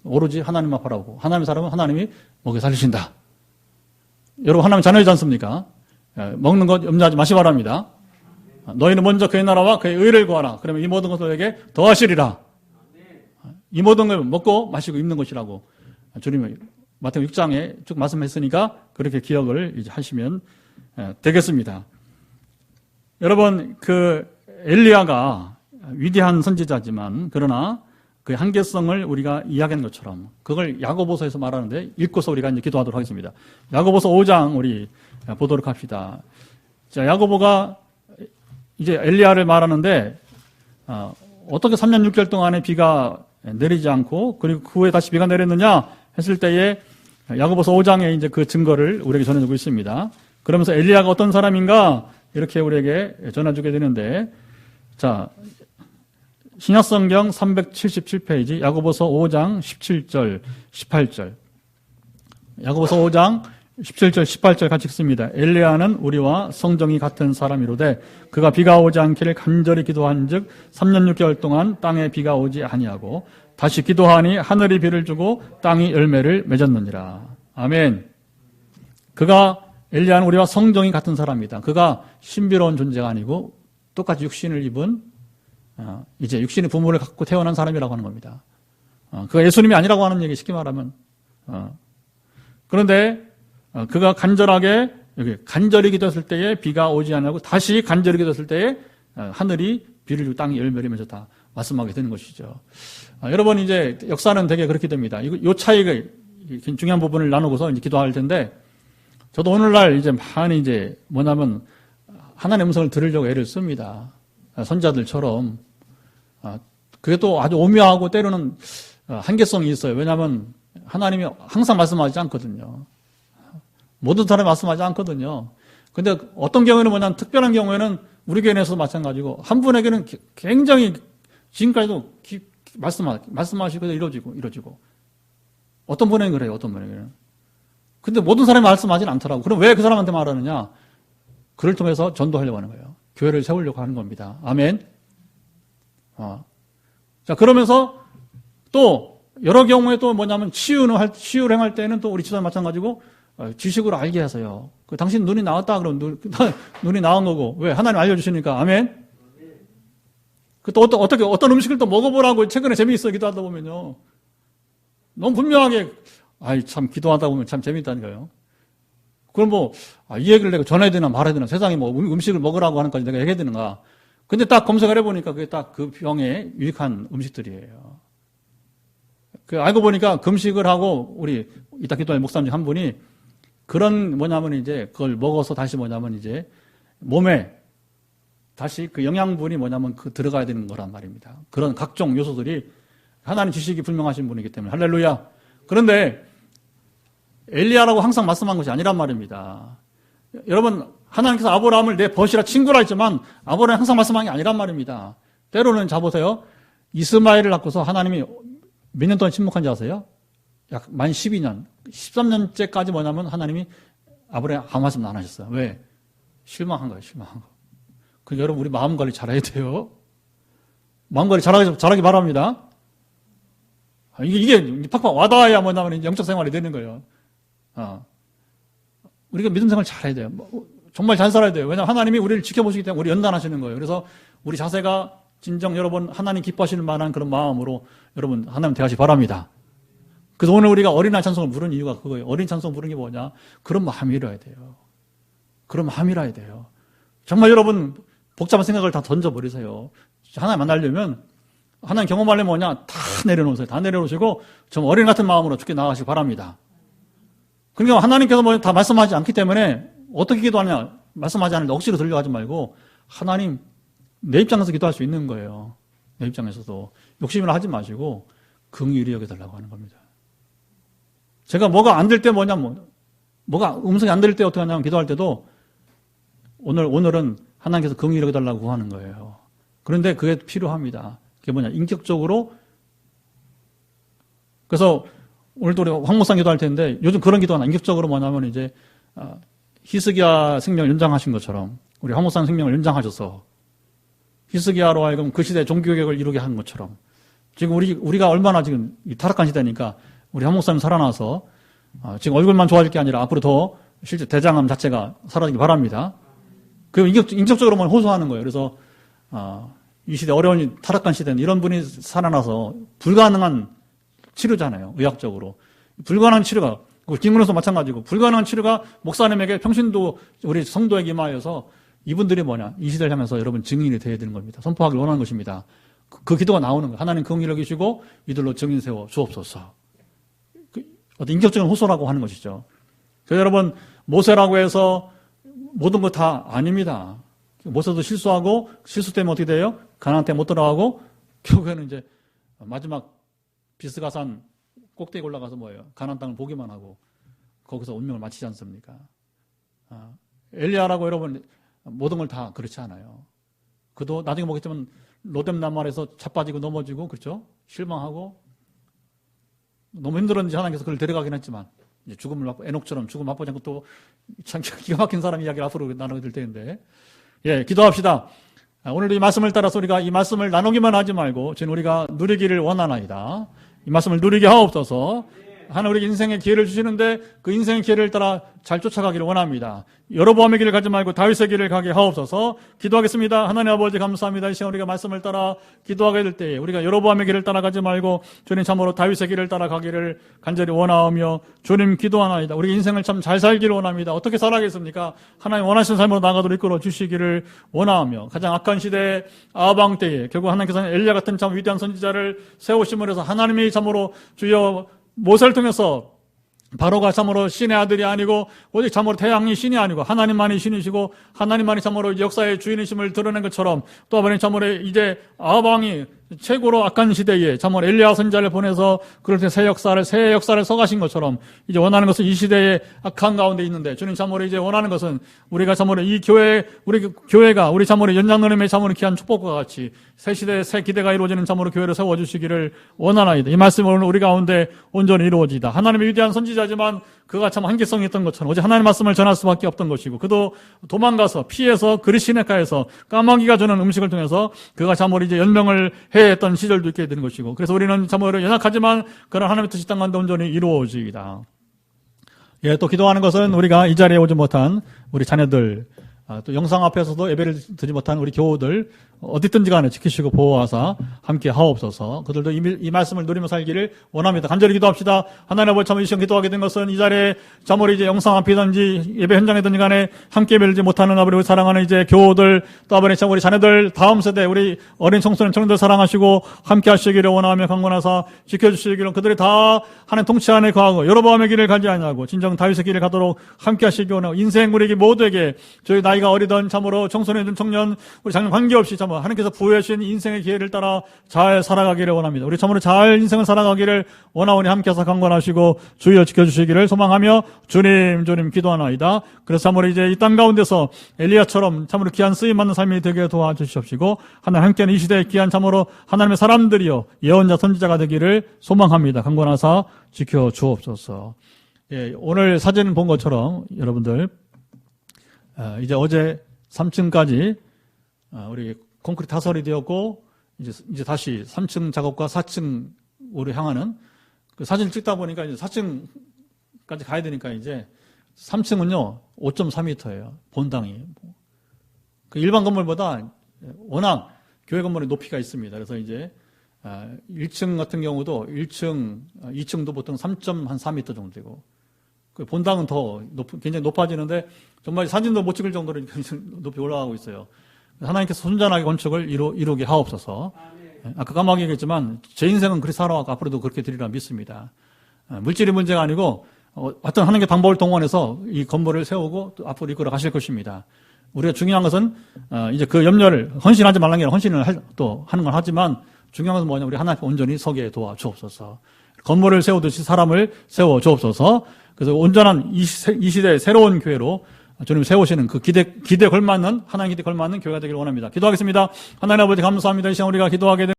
오로지 하나님만 바라보고 하나님 사람은 하나님이 먹여 살리신다. 여러분 하나님 자녀이지 않습니까? 먹는 것 염려하지 마시 바랍니다. 너희는 먼저 그의 나라와 그의 의를 구하라. 그러면 이 모든 것을 너에게 더하시리라. 이 모든 걸 먹고 마시고 입는 것이라고 주님이 마태복음 6장에 쭉 말씀했으니까 그렇게 기억을 이제 하시면 되겠습니다. 여러분 그 엘리야가 위대한 선지자지만 그러나 그 한계성을 우리가 이야기한 것처럼 그걸 야고보서에서 말하는데 읽고서 우리가 이제 기도하도록 하겠습니다. 야고보서 5장 우리 보도록 합시다. 자, 야고보가 이제 엘리야를 말하는데 어떻게 3년 6개월 동안에 비가 내리지 않고 그리고 그 후에 다시 비가 내렸느냐 했을 때에 야고보서 5장에 이제 그 증거를 우리에게 전해주고 있습니다. 그러면서 엘리야가 어떤 사람인가 이렇게 우리에게 전해주게 되는데 자 신약성경 377페이지 야고보서 5장 17절 18절 야고보서 5장 17절 18절 같이 읽습니다. 엘리야는 우리와 성정이 같은 사람이로되 그가 비가 오지 않기를 간절히 기도한즉 3년 6개월 동안 땅에 비가 오지 아니하고 다시 기도하니 하늘이 비를 주고 땅이 열매를 맺었느니라. 아멘. 그가 엘리야는 우리와 성정이 같은 사람이다. 그가 신비로운 존재가 아니고 똑같이 육신을 입은 이제 육신의 부모를 갖고 태어난 사람이라고 하는 겁니다. 그가 예수님이 아니라고 하는 얘기 쉽게 말하면 그런데 그가 간절하게 여기 간절히 기도했을 때에 비가 오지 않고 다시 간절히 기도했을 때에 하늘이 비를 주고 땅이 열매를 맺었다 말씀하게 되는 것이죠. 여러분 이제 역사는 되게 그렇게 됩니다. 이 차이가 중요한 부분을 나누고서 이제 기도할 텐데 저도 오늘날 이제 많이 이제 뭐냐면 하나님의 음성을 들으려고 애를 씁니다. 선자들처럼 그게 또 아주 오묘하고 때로는 한계성이 있어요. 왜냐하면 하나님이 항상 말씀하지 않거든요. 모든 사람이 말씀하지 않거든요. 근데 어떤 경우에는 뭐냐면 특별한 경우에는 우리 교회에서도 마찬가지고 한 분에게는 굉장히 지금까지도 말씀하시고 이루어지고 어떤 분에게는 그래요. 어떤 분에게는. 근데 모든 사람이 말씀하지는 않더라고. 그럼 왜 그 사람한테 말하느냐? 그를 통해서 전도하려고 하는 거예요. 교회를 세우려고 하는 겁니다. 아멘. 자, 그러면서 또 여러 경우에 또 뭐냐면 치유를 행할 때는 또 우리 지도자 마찬가지고 지식으로 알게 하세요. 당신 눈이 나왔다 그러면 눈이 나온 거고 왜 하나님 알려주시니까 아멘. 또 어떤 음식을 또 먹어보라고 최근에 재미있어 기도하다 보면요 너무 분명하게 참 기도하다 보면 참 재미있다니까요. 그럼 이 얘기를 내가 전해야 되나 말아야 되나 세상에 음식을 먹으라고 하는 까지 내가 얘기해야 되는가. 근데 딱 검색을 해보니까 그게 딱 그 병에 유익한 음식들이에요. 알고 보니까 금식을 하고 우리 이따 기도할 목사님 중 한 분이 그런 뭐냐면 이제 그걸 먹어서 다시 뭐냐면 이제 몸에 다시 그 영양분이 뭐냐면 들어가야 되는 거란 말입니다. 그런 각종 요소들이 하나님 지식이 분명하신 분이기 때문에 할렐루야. 그런데 엘리야라고 항상 말씀한 것이 아니란 말입니다. 여러분 하나님께서 아브라함을 내 벗이라 친구라 했지만 아브라함이 항상 말씀한 게 아니란 말입니다. 때로는 자보세요. 이스마엘을 낳고서 하나님이 몇 년 동안 침묵한지 아세요? 약 만 12년, 13년째까지 뭐냐면 하나님이 아브라함 아무 말씀도 안 하셨어요. 왜? 실망한 거예요, 실망한 거. 그러니까 여러분, 우리 마음 관리 잘해야 돼요. 마음 관리 잘하기 바랍니다. 이게 팍팍 와닿아야 뭐냐면 영적 생활이 되는 거예요. 우리가 믿음 생활 잘해야 돼요. 정말 잘 살아야 돼요. 왜냐하면 하나님이 우리를 지켜보시기 때문에 우리 연단하시는 거예요. 그래서 우리 자세가 진정 여러분 하나님 기뻐하시는 만한 그런 마음으로 여러분 하나님 대하시기 바랍니다. 그래서 오늘 우리가 어린아이 찬송을 부른 이유가 그거예요. 어린 찬송 부른 게 뭐냐? 그런 마음이라야 돼요. 그런 마음이라야 돼요. 정말 여러분 복잡한 생각을 다 던져버리세요. 하나님 만나려면 하나님 경험하려면 뭐냐? 다 내려놓으세요. 다 내려놓으시고 좀 어린 같은 마음으로 주께 나가시기 바랍니다. 그러니까 하나님께서 뭐 다 말씀하지 않기 때문에 어떻게 기도하냐? 말씀하지 않는데 억지로 들려가지 말고 하나님 내 입장에서 기도할 수 있는 거예요. 내 입장에서도 욕심을 하지 마시고 긍휼히 여겨달라고 하는 겁니다. 제가 뭐가 안 될 때 뭐냐면 뭐가 음성이 안 될 때 어떻게 하냐면 기도할 때도 오늘은 하나님께서 긍휼히 여겨달라고 구하는 거예요. 그런데 그게 필요합니다. 그게 뭐냐 인격적으로. 그래서 오늘도 우리 황 목사 기도할 텐데 요즘 그런 기도가 인격적으로 뭐냐면 이제 히스기야 생명을 연장하신 것처럼 우리 황 목사 생명을 연장하셔서 히스기야로 하여금 그 시대 종교개혁을 이루게 한 것처럼 지금 우리가 얼마나 지금 이 타락한 시대니까 우리 한 목사님 살아나서 지금 얼굴만 좋아질 게 아니라 앞으로 더 실제 대장암 자체가 사라지기 바랍니다. 그 인격적으로만 호소하는 거예요. 그래서 이 시대 어려운 타락한 시대는 이런 분이 살아나서 불가능한 치료잖아요. 의학적으로 불가능한 치료가 김근호도 마찬가지고 불가능한 치료가 목사님에게 평신도 우리 성도에게 임하여서 이분들이 뭐냐 이 시대를 향해서 여러분 증인이 되어야 되는 겁니다. 선포하길 원하는 것입니다. 그 기도가 나오는 거예요. 하나님 긍휼히 여기시고 이들로 증인 세워 주옵소서. 어떤 인격적인 호소라고 하는 것이죠. 그래서 여러분 모세라고 해서 모든 것 다 아닙니다. 모세도 실수하고 실수 때문에 어떻게 돼요? 가나안 땅에 못 들어가고 결국에는 이제 마지막 비스가산 꼭대기 올라가서 뭐예요? 가나안 땅을 보기만 하고 거기서 운명을 마치지 않습니까? 엘리야라고 여러분 모든 걸 다 그렇지 않아요. 그도 나중에 보겠지만 로뎀 나무아래서 자빠지고 넘어지고 그렇죠? 실망하고 너무 힘들었는지 하나님께서 그를 데려가긴 했지만 이제 죽음을 맛보 에녹처럼 죽음을 맛보지 않고 또 참 기가 막힌 사람 이야기를 앞으로 나누게 될 텐데 기도합시다. 오늘 이 말씀을 따라서 우리가 이 말씀을 나누기만 하지 말고 지금 우리가 누리기를 원하나이다. 이 말씀을 누리게 하옵소서. 하나님 우리 인생의 기회를 주시는데 그 인생의 기회를 따라 잘 쫓아가기를 원합니다. 여로보암의 길을 가지 말고 다윗의 길을 가게 하옵소서. 기도하겠습니다. 하나님 아버지 감사합니다. 이 시간 우리가 말씀을 따라 기도하게 될 때에 우리가 여로보암의 길을 따라가지 말고 주님 참으로 다윗의 길을 따라가기를 간절히 원하오며 주님 기도하나이다. 우리 인생을 참 잘 살기를 원합니다. 어떻게 살아가겠습니까? 하나님 원하시는 삶으로 나가도록 이끌어 주시기를 원하오며 가장 악한 시대의 아방 때에 결국 하나님께서는 엘리야 같은 참 위대한 선지자를 세우심으로 해서 하나님이 참으로 주여 모세를 통해서 바로가 참으로 신의 아들이 아니고 오직 참으로 태양이 신이 아니고 하나님만이 신이시고 하나님만이 참으로 역사의 주인이심을 드러낸 것처럼 또 한번 참으로 이제 아방이 최고로 악한 시대에 참으로 엘리야 선지자를 보내서 그럴 때 새 역사를 써가신 것처럼 이제 원하는 것은 이 시대의 악한 가운데 있는데 주님 참으로 이제 원하는 것은 우리가 참으로 이 우리 교회가 우리 참으로 연장노님의 참으로 귀한 축복과 같이 새 시대의 새 기대가 이루어지는 참으로 교회를 세워주시기를 원하나이다. 이 말씀은 오늘 우리 가운데 온전히 이루어지다. 하나님의 위대한 선지자지만 그가 참 한계성이 있던 것처럼 오직 하나님의 말씀을 전할 수밖에 없던 것이고 그도 도망가서 피해서 그리시네가에서 까마귀가 주는 음식을 통해서 그가 참으로 이제 연명을 했던 시절도 있게 되는 것이고 그래서 우리는 참으로 연약하지만 그런 하나님의 뜻이 땅 가운데 온전히 이루어지이다. 또 기도하는 것은 우리가 이 자리에 오지 못한 우리 자녀들 또 영상 앞에서도 예배를 드리지 못한 우리 교우들 어디든지 간에 지키시고 보호하사 함께 하옵소서. 그들도 이 말씀을 누리며 살기를 원합니다. 간절히 기도합시다. 하나님 아버지 참 이 시간 기도하게 된 것은 이 자리에 참으로 이제 영상 앞이든지 예배 현장이든지 간에 함께 예배를 드리지 못하는 아버지 사랑하는 이제 교우들 또 아버지 참 우리 자녀들 다음 세대 우리 어린 청소년 청년들 사랑하시고 함께 하시기를 원하며 강권하사 지켜주시기를 그들이 다 하나님 통치 안에 거하고 여로보암의 길을 가지 아니하고 진정 다윗의 길을 가도록 함께 하시기 원하고 인생 우리에게 모두에게 저희 나이가 어리던 참으로 청소년이든 청년 우리 장년 관계없이 참 하나님께서 부여해 주신 인생의 기회를 따라 잘 살아가기를 원합니다. 우리 참으로 잘 인생을 살아가기를 원하오니 함께해서 강권하시고 주여 지켜주시기를 소망하며 주님 기도하나이다. 그래서 참으로 이제 이 땅 가운데서 엘리야처럼 참으로 귀한 쓰임받는 삶이 되게 도와주시옵시고 하나님 함께하는 이 시대의 귀한 참으로 하나님의 사람들이여 예언자 선지자가 되기를 소망합니다. 강권하사 지켜주옵소서. 오늘 사진 본 것처럼 여러분들 이제 어제 3층까지 우리 콘크리트 타설이 되었고 이제 다시 3층 작업과 4층으로 향하는 그 사진을 찍다 보니까 이제 4층까지 가야 되니까 이제 3층은요 5.4m예요 본당이. 그 일반 건물보다 워낙 교회 건물의 높이가 있습니다. 그래서 이제 1층 같은 경우도 1층, 2층도 보통 3.4m 정도 되고 그 본당은 더 굉장히 높아지는데 정말 사진도 못 찍을 정도로 굉장히 높이 올라가고 있어요. 하나님께서 손전하게 건축을 이루게 하옵소서. 아까 까마귀 얘기했지만 제 인생은 그렇게 살아왔고 앞으로도 그렇게 되리라 믿습니다. 물질이 문제가 아니고 어떤 하나님의 방법을 동원해서 이 건물을 세우고 또 앞으로 이끌어 가실 것입니다. 우리가 중요한 것은 이제 그 염려를 헌신하지 말라는 게 아니라 헌신을 또 하는 건 하지만 중요한 것은 뭐냐 우리 하나님 온전히 서게 도와주옵소서. 건물을 세우듯이 사람을 세워 주옵소서. 그래서 온전한 이 시대의 새로운 교회로 주님 세우시는 그 기대 걸맞는 하나님 기대 걸맞는 교회가 되기를 원합니다. 기도하겠습니다. 하나님 아버지 감사합니다. 이 시간 우리가 기도하게 된